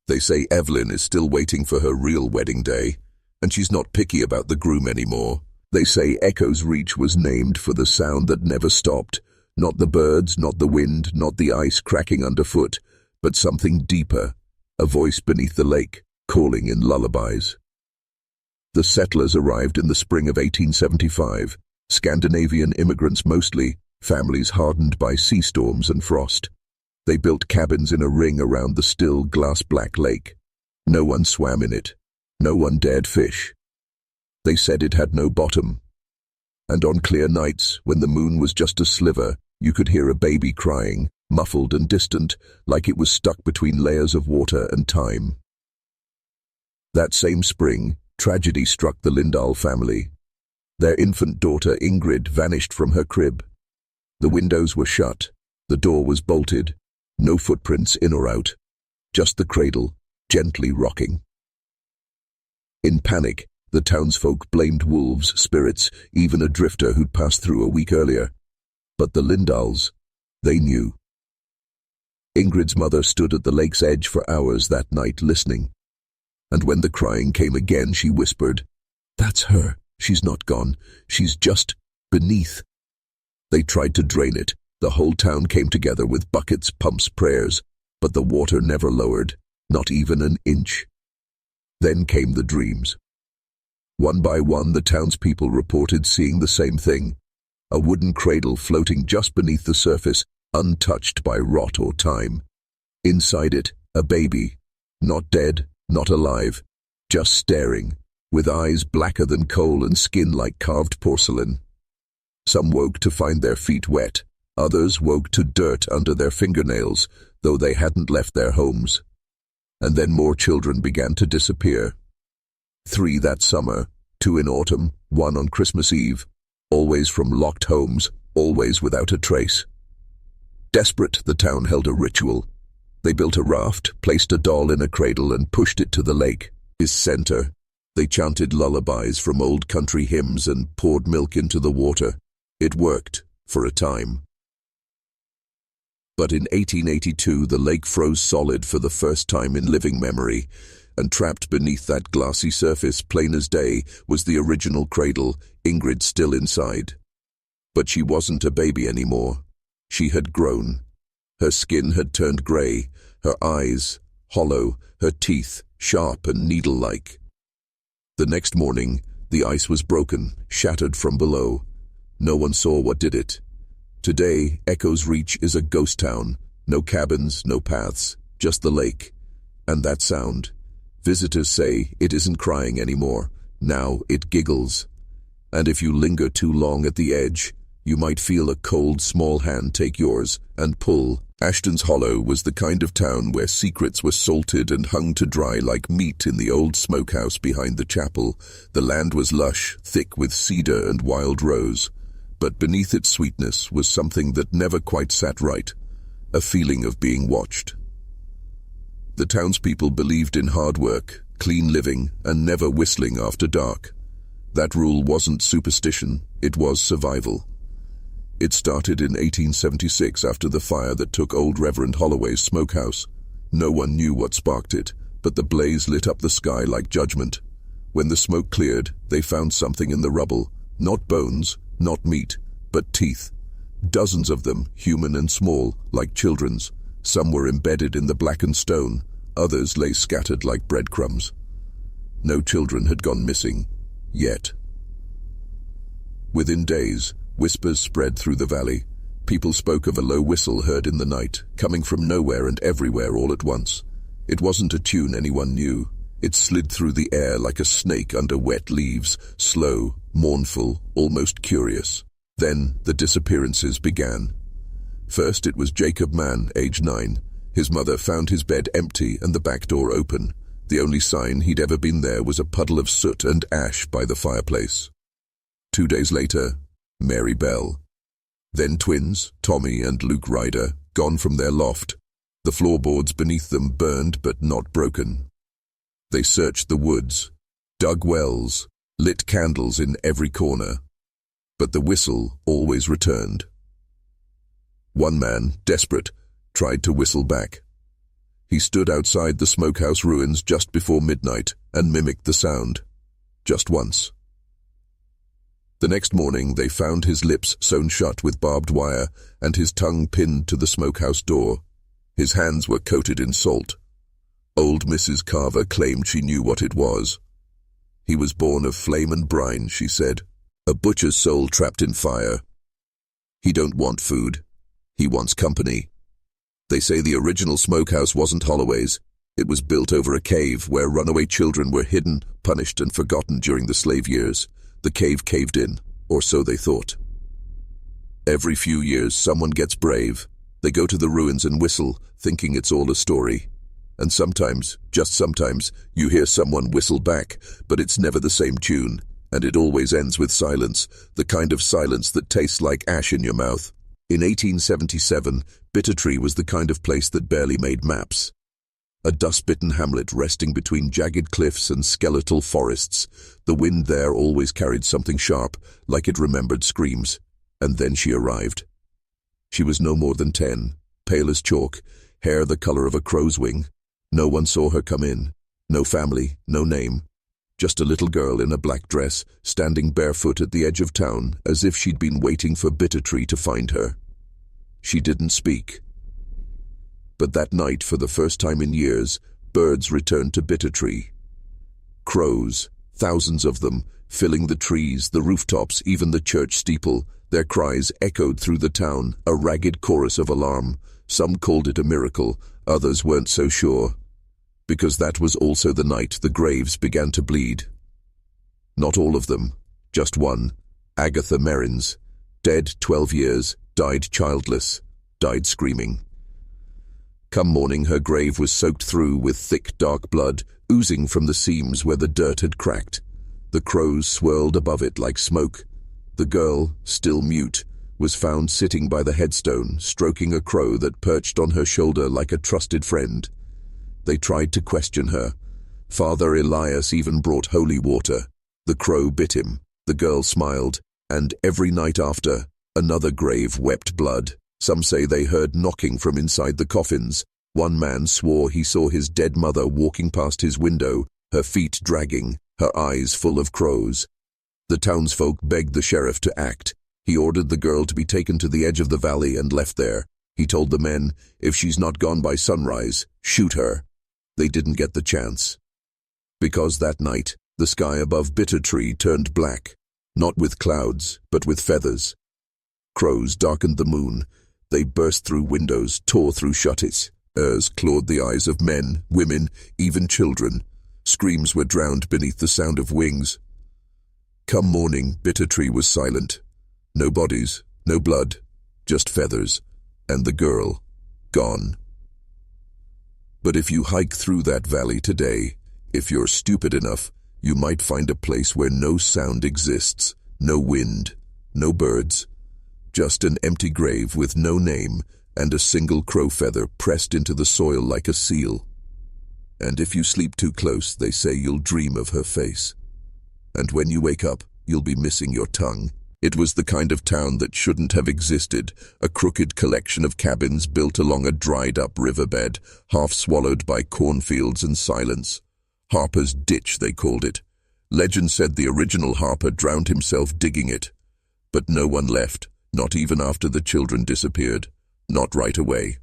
They say Evelyn is still waiting for her real wedding day, and she's not picky about the groom anymore. They say Echo's Reach was named for the sound that never stopped, not the birds, not the wind, not the ice cracking underfoot, but something deeper, a voice beneath the lake, calling in lullabies. The settlers arrived in the spring of 1875, Scandinavian immigrants mostly, families hardened by sea storms and frost. They built cabins in a ring around the still, glass-black lake. No one swam in it. No one dared fish. They said it had no bottom. And on clear nights, when the moon was just a sliver, you could hear a baby crying, muffled and distant, like it was stuck between layers of water and time. That same spring, tragedy struck the Lindahl family. Their infant daughter Ingrid vanished from her crib. The windows were shut. The door was bolted. No footprints in or out. Just the cradle, gently rocking. In panic, the townsfolk blamed wolves, spirits, even a drifter who'd passed through a week earlier. But the Lindahls, they knew. Ingrid's mother stood at the lake's edge for hours that night listening. And when the crying came again, she whispered, "That's her. She's not gone. She's just beneath." They tried to drain it. The whole town came together with buckets, pumps, prayers, but the water never lowered, not even an inch. Then came the dreams. One by one, the townspeople reported seeing the same thing, a wooden cradle floating just beneath the surface, untouched by rot or time. Inside it, a baby, not dead, not alive, just staring, with eyes blacker than coal and skin like carved porcelain. Some woke to find their feet wet. Others woke to dirt under their fingernails, though they hadn't left their homes. And then more children began to disappear. 3 that summer, 2 in autumn, 1 on Christmas Eve, always from locked homes, always without a trace. Desperate, the town held a ritual. They built a raft, placed a doll in a cradle and pushed it to the lake, his center. They chanted lullabies from old country hymns and poured milk into the water. It worked, for a time. But in 1882, the lake froze solid for the first time in living memory, and trapped beneath that glassy surface, plain as day, was the original cradle, Ingrid still inside. But she wasn't a baby anymore. She had grown. Her skin had turned grey, her eyes hollow, her teeth sharp and needle-like. The next morning, the ice was broken, shattered from below. No one saw what did it. Today, Echo's Reach is a ghost town. No cabins, no paths, just the lake. And that sound. Visitors say it isn't crying anymore. Now it giggles. And if you linger too long at the edge, you might feel a cold, small hand take yours and pull. Ashton's Hollow was the kind of town where secrets were salted and hung to dry like meat in the old smokehouse behind the chapel. The land was lush, thick with cedar and wild rose. But beneath its sweetness was something that never quite sat right, a feeling of being watched. The townspeople believed in hard work, clean living, and never whistling after dark. That rule wasn't superstition, it was survival. It started in 1876 after the fire that took old Reverend Holloway's smokehouse. No one knew what sparked it, but the blaze lit up the sky like judgment. When the smoke cleared, they found something in the rubble, not bones, not meat, but teeth. Dozens of them, human and small, like children's. Some were embedded in the blackened stone, others lay scattered like breadcrumbs. No children had gone missing, yet. Within days, whispers spread through the valley. People spoke of a low whistle heard in the night, coming from nowhere and everywhere all at once. It wasn't a tune anyone knew. It slid through the air like a snake under wet leaves, slow, mournful, almost curious. Then the disappearances began. First it was Jacob Mann, age 9. His mother found his bed empty and the back door open. The only sign he'd ever been there was a puddle of soot and ash by the fireplace. 2 days later, Mary Bell. Then twins, Tommy and Luke Ryder, gone from their loft. The floorboards beneath them burned but not broken. They searched the woods, dug wells, lit candles in every corner. But the whistle always returned. One man, desperate, tried to whistle back. He stood outside the smokehouse ruins just before midnight and mimicked the sound. Just once. The next morning they found his lips sewn shut with barbed wire and his tongue pinned to the smokehouse door. His hands were coated in salt. Old Mrs. Carver claimed she knew what it was. He was born of flame and brine, she said. A butcher's soul trapped in fire. He don't want food. He wants company. They say the original smokehouse wasn't Holloway's. It was built over a cave where runaway children were hidden, punished and forgotten during the slave years. The cave caved in, or so they thought. Every few years someone gets brave. They go to the ruins and whistle, thinking it's all a story. And sometimes, just sometimes, you hear someone whistle back, but it's never the same tune, and it always ends with silence, the kind of silence that tastes like ash in your mouth. In 1877, Bittertree was the kind of place that barely made maps. A dust-bitten hamlet resting between jagged cliffs and skeletal forests. The wind there always carried something sharp, like it remembered screams. And then she arrived. She was no more than 10, pale as chalk, hair the color of a crow's wing. No one saw her come in. No family, no name. Just a little girl in a black dress, standing barefoot at the edge of town, as if she'd been waiting for Bittertree to find her. She didn't speak. But that night, for the first time in years, birds returned to Bittertree. Crows, thousands of them, filling the trees, the rooftops, even the church steeple. Their cries echoed through the town, a ragged chorus of alarm. Some called it a miracle, others weren't so sure. Because that was also the night the graves began to bleed. Not all of them, just one, Agatha Merrins, dead 12 years, died childless, died screaming. Come morning, her grave was soaked through with thick, dark blood, oozing from the seams where the dirt had cracked. The crows swirled above it like smoke. The girl, still mute, was found sitting by the headstone, stroking a crow that perched on her shoulder like a trusted friend. They tried to question her. Father Elias even brought holy water. The crow bit him. The girl smiled, and every night after, another grave wept blood. Some say they heard knocking from inside the coffins. One man swore he saw his dead mother walking past his window, her feet dragging, her eyes full of crows. The townsfolk begged the sheriff to act. He ordered the girl to be taken to the edge of the valley and left there. He told the men, if she's not gone by sunrise, shoot her. They didn't get the chance. Because that night, the sky above Bittertree turned black, not with clouds, but with feathers. Crows darkened the moon. They burst through windows, tore through shutters. Clawed the eyes of men, women, even children. Screams were drowned beneath the sound of wings. Come morning, Bittertree was silent. No bodies, no blood, just feathers, and the girl, gone. But if you hike through that valley today, if you're stupid enough, you might find a place where no sound exists, no wind, no birds, just an empty grave with no name and a single crow feather pressed into the soil like a seal. And if you sleep too close, they say you'll dream of her face. And when you wake up, you'll be missing your tongue. It was the kind of town that shouldn't have existed, a crooked collection of cabins built along a dried-up riverbed, half swallowed by cornfields and silence. Harper's Ditch, they called it. Legend said the original Harper drowned himself digging it. But no one left, not even after the children disappeared. Not right away.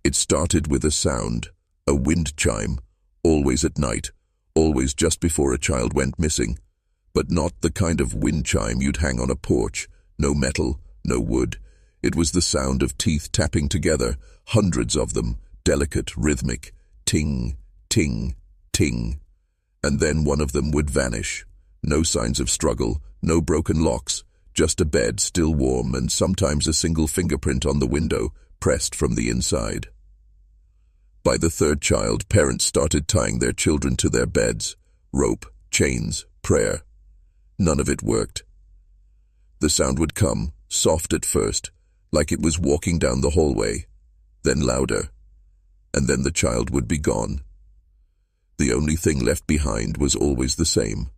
It started with a sound, a wind chime, always at night, always just before a child went missing. But not the kind of wind chime you'd hang on a porch, no metal, no wood. It was the sound of teeth tapping together, hundreds of them, delicate, rhythmic, ting, ting, ting, and then one of them would vanish. No signs of struggle, no broken locks, just a bed still warm and sometimes a single fingerprint on the window, pressed from the inside. By the third child, parents started tying their children to their beds. Rope, chains, prayer. None of it worked. The sound would come, soft at first, like it was walking down the hallway, then louder, and then the child would be gone. The only thing left behind was always the same.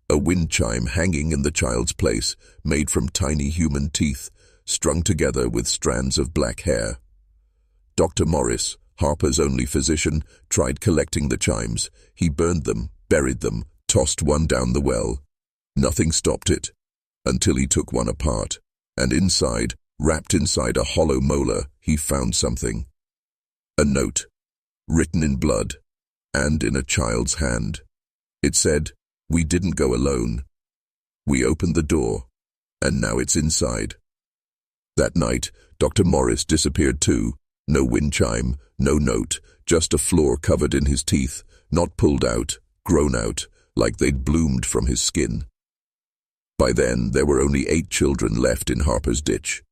A wind chime hanging in the child's place, made from tiny human teeth, strung together with strands of black hair. Dr. Morris, Harper's only physician, tried collecting the chimes. He burned them, buried them, tossed one down the well. Nothing stopped it, until he took one apart, and inside, wrapped inside a hollow molar, he found something. A note, written in blood, and in a child's hand. It said, "We didn't go alone. We opened the door, and now it's inside." That night, Dr. Morris disappeared too. No wind chime, no note, just a floor covered in his teeth, not pulled out, grown out, like they'd bloomed from his skin. By then, there were only 8 children left in Harper's Ditch.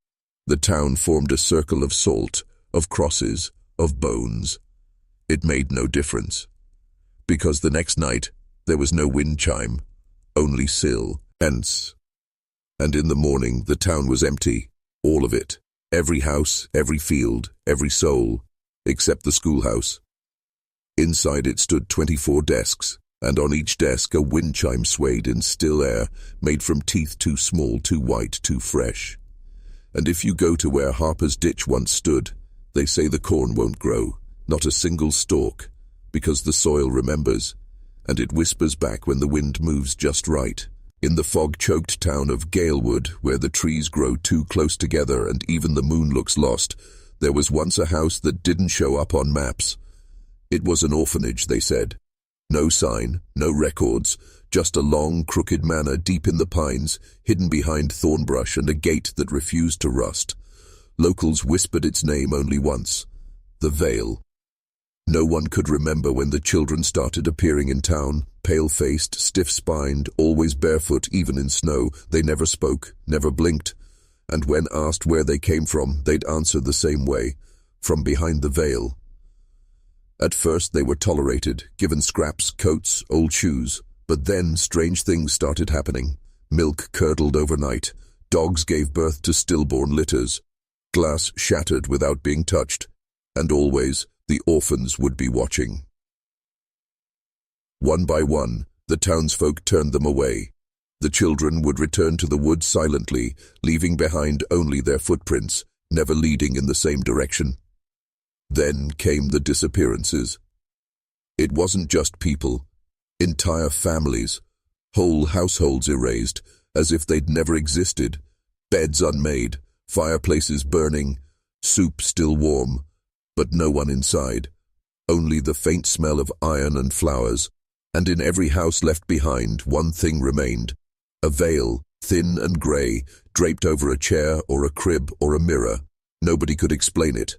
The town formed a circle of salt, of crosses, of bones. It made no difference, because the next night, there was no wind chime, only silence. And in the morning, the town was empty, all of it. Every house, every field, every soul, except the schoolhouse. Inside it stood 24 desks, and on each desk a wind chime swayed in still air, made from teeth too small, too white, too fresh. And if you go to where Harper's Ditch once stood, they say the corn won't grow, not a single stalk, because the soil remembers, and it whispers back when the wind moves just right. In the fog-choked town of Deadwood, where the trees grow too close together and even the moon looks lost, there was once a house that didn't show up on maps. It was an orphanage, they said. No sign, no records, just a long, crooked manor deep in the pines, hidden behind thornbrush and a gate that refused to rust. Locals whispered its name only once, the Vale. No one could remember when the children started appearing in town, pale-faced, stiff-spined, always barefoot even in snow. They never spoke, never blinked, and when asked where they came from, they'd answer the same way, from behind the veil. At first they were tolerated, given scraps, coats, old shoes, but then strange things started happening. Milk curdled overnight, dogs gave birth to stillborn litters, glass shattered without being touched, and always the orphans would be watching. One by one, the townsfolk turned them away. The children would return to the woods silently, leaving behind only their footprints, never leading in the same direction. Then came the disappearances. It wasn't just people. Entire families, whole households erased, as if they'd never existed. Beds unmade, fireplaces burning, soup still warm, but no one inside. Only the faint smell of iron and flowers. And in every house left behind, one thing remained. A veil, thin and grey, draped over a chair or a crib or a mirror. Nobody could explain it.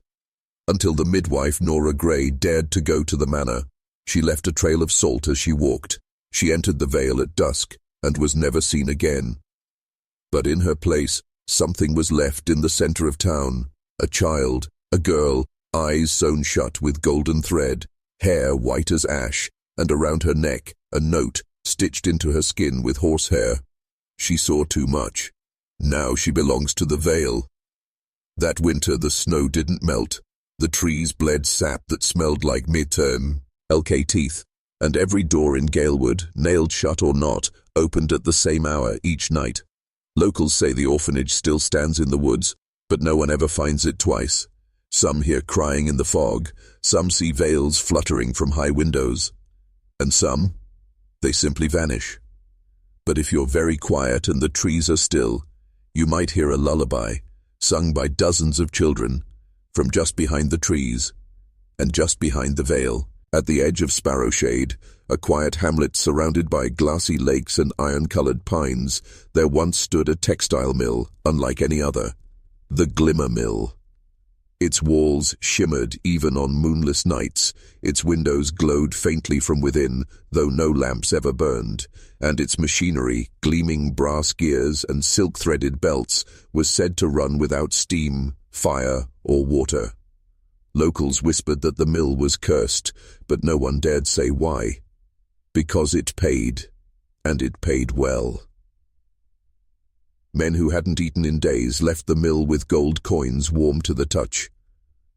Until the midwife, Nora Gray, dared to go to the manor. She left a trail of salt as she walked. She entered the veil at dusk and was never seen again. But in her place, something was left in the center of town. A child, a girl, eyes sewn shut with golden thread, hair white as ash, and around her neck, a note stitched into her skin with horsehair. She saw too much. Now she belongs to the veil. That winter the snow didn't melt. The trees bled sap that smelled like LK teeth, and every door in Deadwood, nailed shut or not, opened at the same hour each night. Locals say the orphanage still stands in the woods, but no one ever finds it twice. Some hear crying in the fog, some see veils fluttering from high windows, and some, they simply vanish. But if you're very quiet and the trees are still, you might hear a lullaby, sung by dozens of children, from just behind the trees, and just behind the veil. At the edge of Sparrowshade, a quiet hamlet surrounded by glassy lakes and iron-colored pines, there once stood a textile mill, unlike any other, the Glimmer Mill. Its walls shimmered even on moonless nights, its windows glowed faintly from within, though no lamps ever burned, and its machinery, gleaming brass gears and silk-threaded belts, was said to run without steam, fire, or water. Locals whispered that the mill was cursed, but no one dared say why. Because it paid, and it paid well. Men who hadn't eaten in days left the mill with gold coins warm to the touch.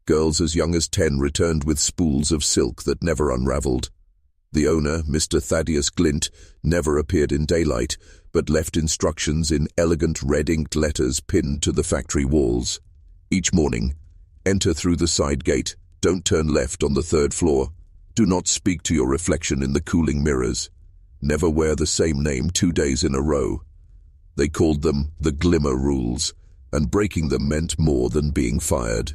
Girls as young as 10 returned with spools of silk that never unraveled. The owner, Mr. Thaddeus Glint, never appeared in daylight, but left instructions in elegant red-inked letters pinned to the factory walls. Each morning, enter through the side gate, don't turn left on the 3rd floor. Do not speak to your reflection in the cooling mirrors. Never wear the same name 2 days in a row. They called them the Glimmer Rules, and breaking them meant more than being fired.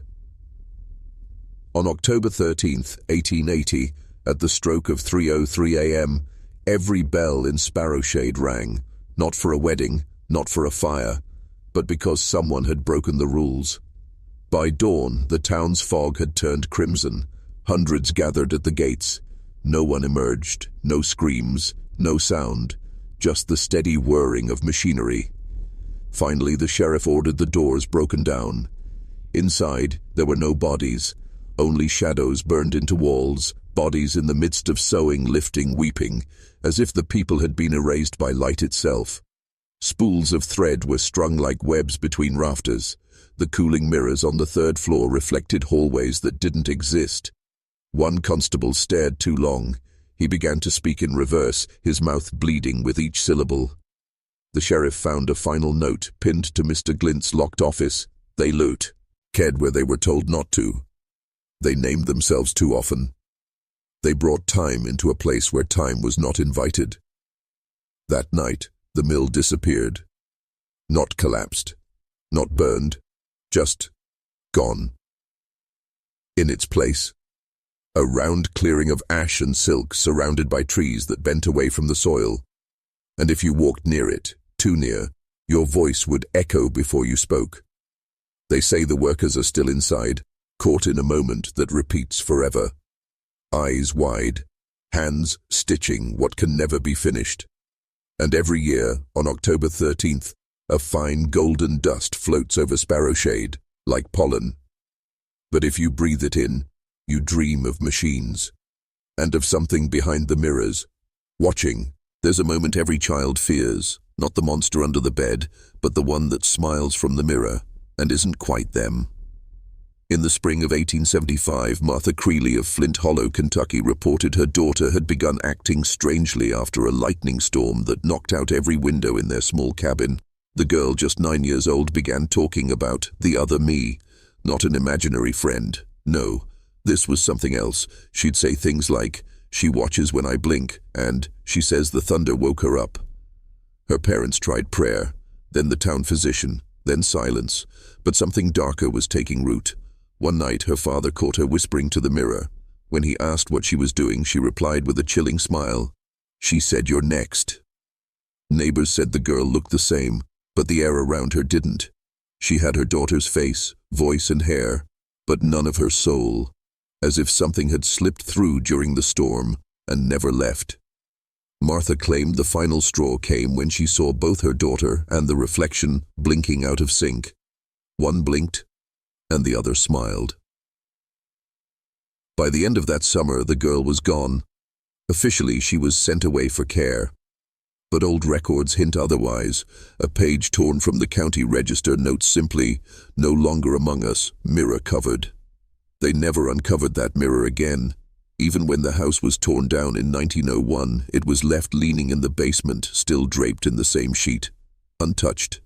On October 13th, 1880, at the stroke of 3:03 a.m., every bell in Sparrowshade rang, not for a wedding, not for a fire, but because someone had broken the rules. By dawn, the town's fog had turned crimson. Hundreds gathered at the gates. No one emerged, no screams, no sound. Just the steady whirring of machinery. Finally, the sheriff ordered the doors broken down. Inside, there were no bodies, only shadows burned into walls, bodies in the midst of sewing, lifting, weeping, as if the people had been erased by light itself. Spools of thread were strung like webs between rafters. The cooling mirrors on the 3rd floor reflected hallways that didn't exist. One constable stared too long. He began to speak in reverse, his mouth bleeding with each syllable. The sheriff found a final note pinned to Mr. Glint's locked office. They loot. Cared where they were told not to. They named themselves too often. They brought time into a place where time was not invited. That night, the mill disappeared. Not collapsed. Not burned. Just gone. In its place, a round clearing of ash and silk surrounded by trees that bent away from the soil. And if you walked near it, too near, your voice would echo before you spoke. They say the workers are still inside, caught in a moment that repeats forever. Eyes wide, hands stitching what can never be finished. And every year, on October 13th, a fine golden dust floats over Sparrowshade, like pollen. But if you breathe it in, you dream of machines, and of something behind the mirrors, watching. There's a moment every child fears, not the monster under the bed, but the one that smiles from the mirror, and isn't quite them. In the spring of 1875, Martha Creeley of Flint Hollow, Kentucky, reported her daughter had begun acting strangely after a lightning storm that knocked out every window in their small cabin. The girl, just 9 years old, began talking about the other me, not an imaginary friend, no. This was something else. She'd say things like, she watches when I blink, and she says the thunder woke her up. Her parents tried prayer, then the town physician, then silence, but something darker was taking root. One night, her father caught her whispering to the mirror. When he asked what she was doing, she replied with a chilling smile. She said, "You're next." Neighbors said the girl looked the same, but the air around her didn't. She had her daughter's face, voice, and hair, but none of her soul. As if something had slipped through during the storm and never left. Martha claimed the final straw came when she saw both her daughter and the reflection blinking out of sync. One blinked, and the other smiled. By the end of that summer, the girl was gone. Officially, she was sent away for care. But old records hint otherwise. A page torn from the county register notes simply, "No longer among us, mirror covered." They never uncovered that mirror again. Even when the house was torn down in 1901, it was left leaning in the basement, still draped in the same sheet, untouched.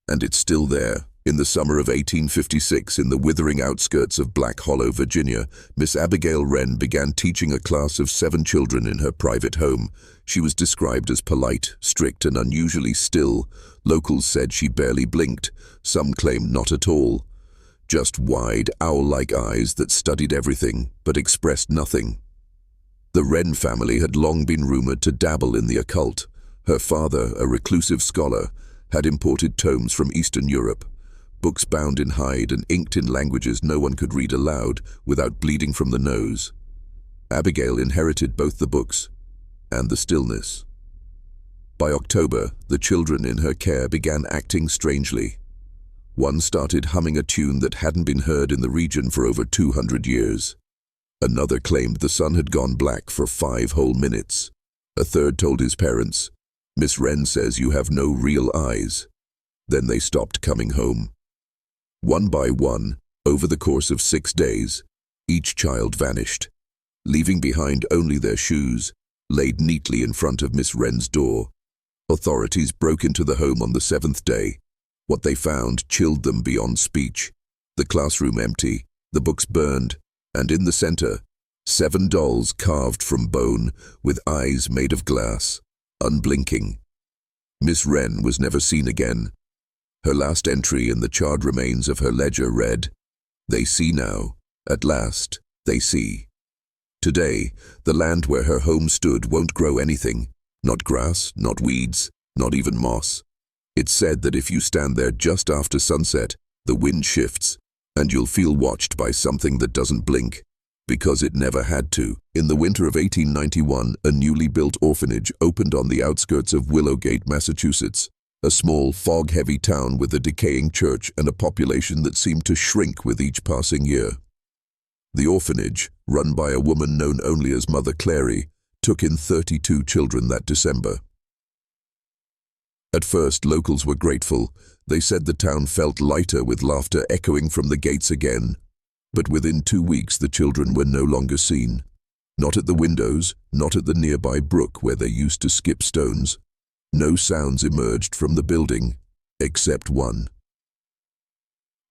And it's still there. In the summer of 1856, in the withering outskirts of Black Hollow, Virginia, Miss Abigail Wren began teaching a class of 7 children in her private home. She was described as polite, strict, and unusually still. Locals said she barely blinked. Some claimed not at all. Just wide, owl-like eyes that studied everything, but expressed nothing. The Wren family had long been rumored to dabble in the occult. Her father, a reclusive scholar, had imported tomes from Eastern Europe. books bound in hide and inked in languages no one could read aloud without bleeding from the nose. Abigail inherited both the books and the stillness. By October, the children in her care began acting strangely. One started humming a tune that hadn't been heard in the region for over 200 years. Another claimed the sun had gone black for 5 whole minutes. A third told his parents, "Miss Wren says you have no real eyes." Then they stopped coming home. One by one, over the course of 6 days, each child vanished, leaving behind only their shoes, laid neatly in front of Miss Wren's door. Authorities broke into the home on the 7th day. What they found chilled them beyond speech. The classroom empty, the books burned, and in the center, 7 dolls carved from bone with eyes made of glass, unblinking. Miss Wren was never seen again. Her last entry in the charred remains of her ledger read, "They see now, at last, they see." Today, the land where her home stood won't grow anything, not grass, not weeds, not even moss. It's said that if you stand there just after sunset, the wind shifts, and you'll feel watched by something that doesn't blink, because it never had to. In the winter of 1891, a newly built orphanage opened on the outskirts of Willowgate, Massachusetts, a small, fog-heavy town with a decaying church and a population that seemed to shrink with each passing year. The orphanage, run by a woman known only as Mother Clary, took in 32 children that December. At first, locals were grateful. They said the town felt lighter with laughter echoing from the gates again. But within 2 weeks, the children were no longer seen. Not at the windows, not at the nearby brook where they used to skip stones. No sounds emerged from the building, except one.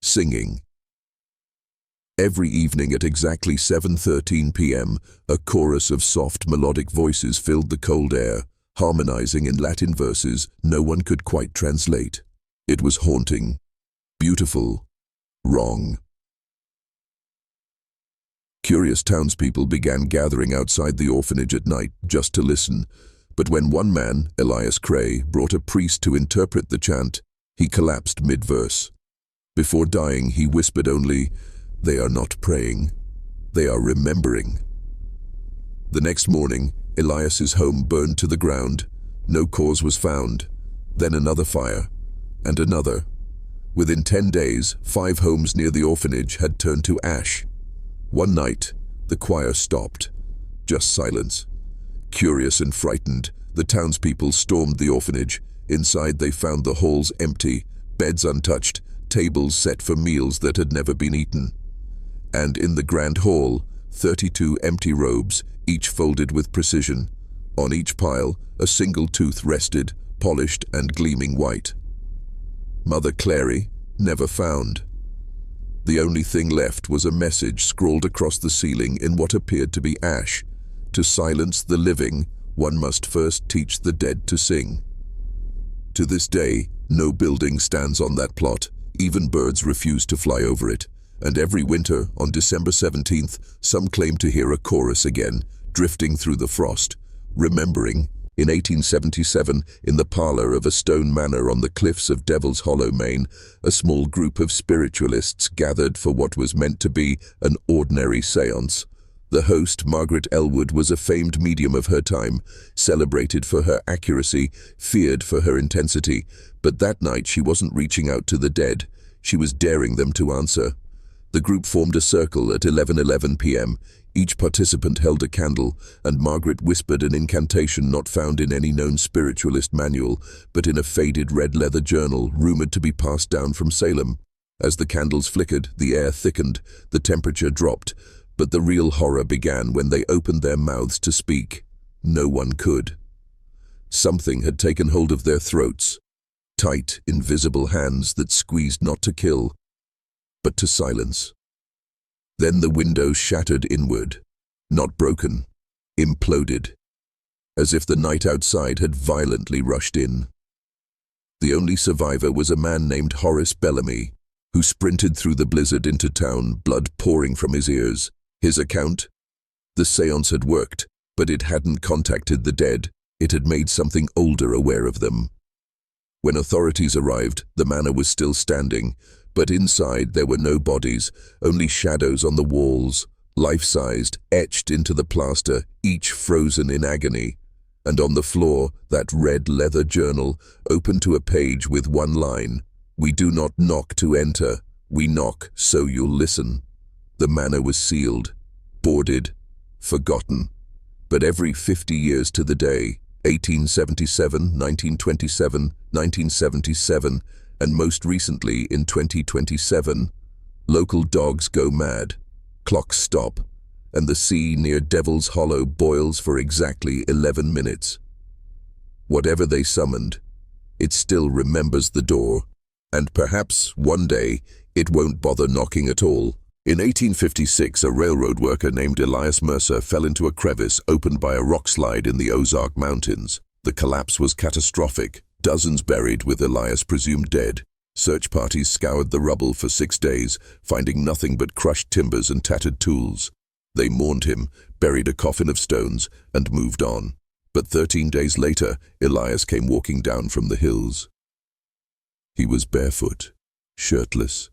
Singing. Every evening at exactly 7:13 p.m., a chorus of soft melodic voices filled the cold air, harmonizing in Latin verses no one could quite translate. It was haunting, beautiful, wrong. Curious townspeople began gathering outside the orphanage at night just to listen, but when one man, Elias Cray, brought a priest to interpret the chant, he collapsed mid-verse. Before dying, he whispered only, "They are not praying, they are remembering." The next morning, Elias's home burned to the ground. No cause was found. Then another fire, and another. Within 10 days, 5 homes near the orphanage had turned to ash. One night, the choir stopped. Just silence. Curious and frightened, the townspeople stormed the orphanage. Inside they found the halls empty, beds untouched, tables set for meals that had never been eaten. And in the grand hall, 32 empty robes, each folded with precision. On each pile, a single tooth rested, polished and gleaming white. Mother Clary, never found. The only thing left was a message scrawled across the ceiling in what appeared to be ash. To silence the living, one must first teach the dead to sing. To this day, no building stands on that plot. Even birds refuse to fly over it. And every winter, on December 17th, some claim to hear a chorus again, drifting through the frost, remembering. In 1877, in the parlor of a stone manor on the cliffs of Devil's Hollow, Maine, a small group of spiritualists gathered for what was meant to be an ordinary séance. The host, Margaret Elwood, was a famed medium of her time, celebrated for her accuracy, feared for her intensity. But that night she wasn't reaching out to the dead, she was daring them to answer. The group formed a circle at 11:11 p.m. Each participant held a candle, and Margaret whispered an incantation not found in any known spiritualist manual, but in a faded red leather journal rumored to be passed down from Salem. As the candles flickered, the air thickened, the temperature dropped, but the real horror began when they opened their mouths to speak. No one could. Something had taken hold of their throats, tight, invisible hands that squeezed not to kill, but to silence. Then the window shattered inward, not broken, imploded, as if the night outside had violently rushed in. The only survivor was a man named Horace Bellamy, who sprinted through the blizzard into town, blood pouring from his ears. His account? The séance had worked, but it hadn't contacted the dead. It had made something older aware of them. When authorities arrived, the manor was still standing, But inside there were no bodies, only shadows on the walls, life-sized, etched into the plaster, each frozen in agony. And on the floor, that red leather journal, open to a page with one line: "We do not knock to enter, we knock so you'll listen." The manor was sealed, boarded, forgotten. But every 50 years to the day, 1877, 1927, 1977, and most recently in 2027, local dogs go mad, clocks stop, and the sea near Devil's Hollow boils for exactly 11 minutes. Whatever they summoned, it still remembers the door, and perhaps one day it won't bother knocking at all. In 1856, a railroad worker named Elias Mercer fell into a crevice opened by a rock slide in the Ozark Mountains. The collapse was catastrophic. Dozens buried, with Elias presumed dead. Search parties scoured the rubble for 6 days, finding nothing but crushed timbers and tattered tools. They mourned him, buried a coffin of stones, and moved on. But 13 days later, Elias came walking down from the hills. He was barefoot, shirtless.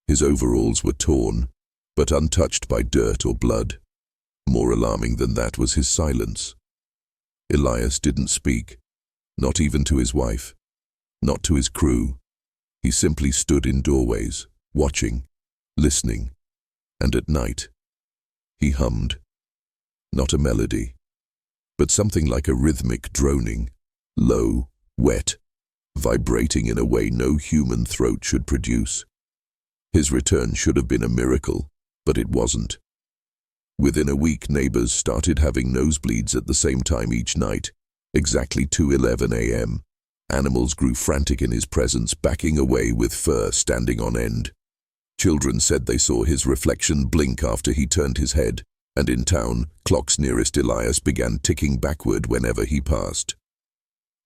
His overalls were torn, but untouched by dirt or blood. More alarming than that was his silence. Elias didn't speak, not even to his wife, not to his crew. He simply stood in doorways, watching, listening, and at night, he hummed. Not a melody, but something like a rhythmic droning, low, wet, vibrating in a way no human throat should produce. His return should have been a miracle, but it wasn't. Within a week, neighbors started having nosebleeds at the same time each night, exactly 2:11 a.m. Animals grew frantic in his presence, backing away with fur standing on end. Children said they saw his reflection blink after he turned his head, and in town, clocks nearest Elias began ticking backward whenever he passed.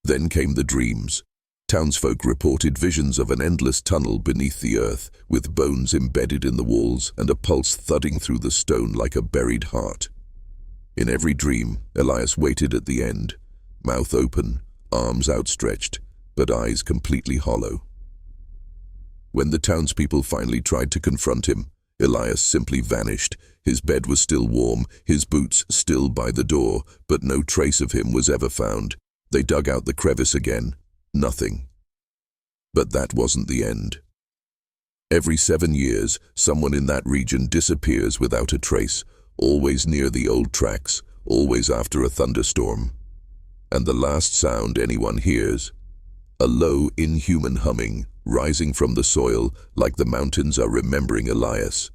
Then came the dreams. Townsfolk reported visions of an endless tunnel beneath the earth, with bones embedded in the walls and a pulse thudding through the stone like a buried heart. In every dream, Elias waited at the end, mouth open, arms outstretched, but eyes completely hollow. When the townspeople finally tried to confront him, Elias simply vanished. His bed was still warm, his boots still by the door, but no trace of him was ever found. They dug out the crevice again. Nothing. But that wasn't the end. Every 7 years, someone in that region disappears without a trace, always near the old tracks, always after a thunderstorm. And the last sound anyone hears, a low, inhuman humming, rising from the soil like the mountains are remembering Elias.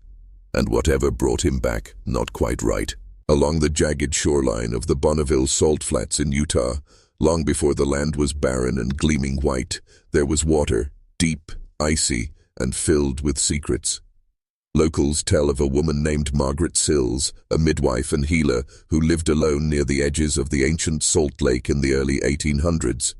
And whatever brought him back, not quite right. Along the jagged shoreline of the Bonneville Salt Flats in Utah, long before the land was barren and gleaming white, there was water, deep, icy, and filled with secrets. Locals tell of a woman named Margaret Sills, a midwife and healer, who lived alone near the edges of the ancient Salt Lake in the early 1800s.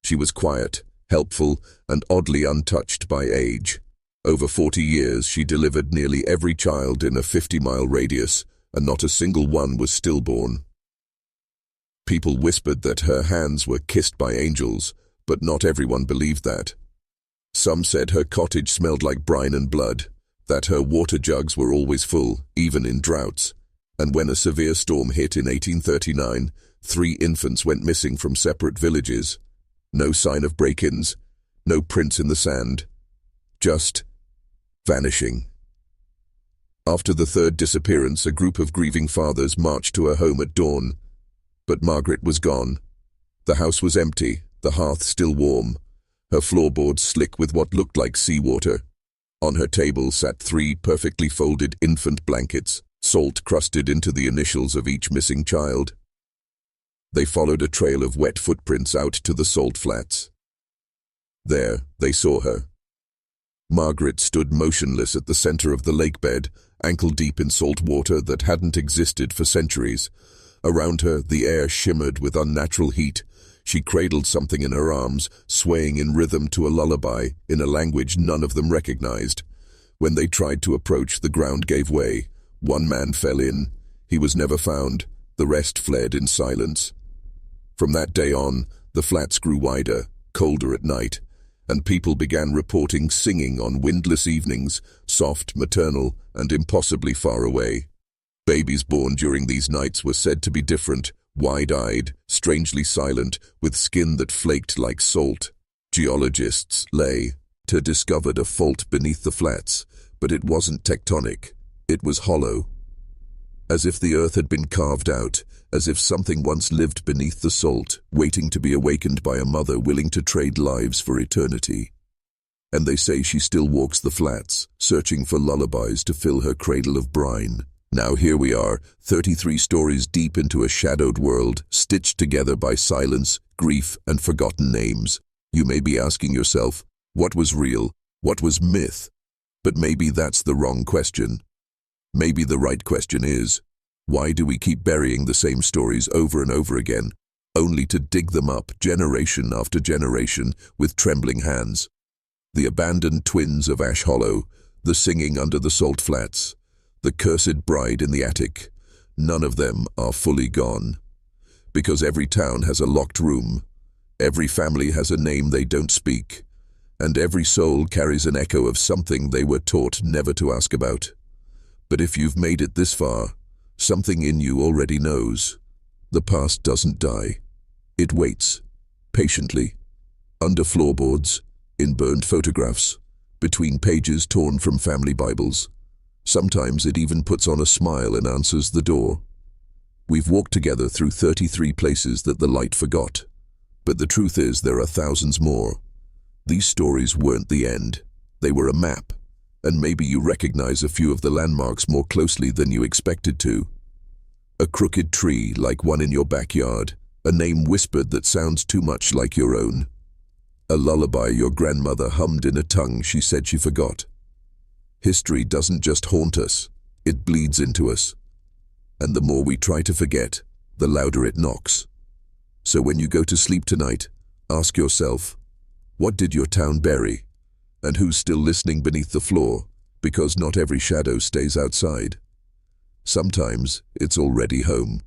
She was quiet, helpful, and oddly untouched by age. Over 40 years, she delivered nearly every child in a 50-mile radius, and not a single one was stillborn. People whispered that her hands were kissed by angels, but not everyone believed that. Some said her cottage smelled like brine and blood, that her water jugs were always full, even in droughts, and when a severe storm hit in 1839, 3 infants went missing from separate villages. No sign of break-ins, no prints in the sand, just vanishing. After the 3rd disappearance, a group of grieving fathers marched to her home at dawn. But Margaret was gone. The house was empty, the hearth still warm, her floorboards slick with what looked like seawater. On her table sat 3 perfectly folded infant blankets, salt crusted into the initials of each missing child. They followed a trail of wet footprints out to the salt flats. There, they saw her. Margaret stood motionless at the center of the lake bed, ankle-deep in salt water that hadn't existed for centuries. Around her, the air shimmered with unnatural heat. She cradled something in her arms, swaying in rhythm to a lullaby in a language none of them recognized. When they tried to approach, the ground gave way. One man fell in. He was never found. The rest fled in silence. From that day on, the flats grew wider, colder at night, and people began reporting singing on windless evenings, soft, maternal, and impossibly far away. Babies born during these nights were said to be different, wide-eyed, strangely silent, with skin that flaked like salt. Geologists discovered a fault beneath the flats, but it wasn't tectonic. It was hollow. As if the earth had been carved out, as if something once lived beneath the salt, waiting to be awakened by a mother willing to trade lives for eternity. And they say she still walks the flats, searching for lullabies to fill her cradle of brine. Now here we are, 33 stories deep into a shadowed world, stitched together by silence, grief, and forgotten names. You may be asking yourself, what was real? What was myth? But maybe that's the wrong question. Maybe the right question is, why do we keep burying the same stories over and over again, only to dig them up generation after generation with trembling hands? The abandoned twins of Ash Hollow, the singing under the salt flats, the cursed bride in the attic, none of them are fully gone. Because every town has a locked room, every family has a name they don't speak, and every soul carries an echo of something they were taught never to ask about. But if you've made it this far, something in you already knows. The past doesn't die. It waits, patiently, under floorboards, in burned photographs, between pages torn from family Bibles. Sometimes it even puts on a smile and answers the door. We've walked together through 33 places that the light forgot. But the truth is there are thousands more. These stories weren't the end. They were a map. And maybe you recognize a few of the landmarks more closely than you expected to. A crooked tree like one in your backyard. A name whispered that sounds too much like your own. A lullaby your grandmother hummed in a tongue she said she forgot. History doesn't just haunt us, it bleeds into us. And the more we try to forget, the louder it knocks. So when you go to sleep tonight, ask yourself, what did your town bury? And who's still listening beneath the floor? Because not every shadow stays outside. Sometimes it's already home.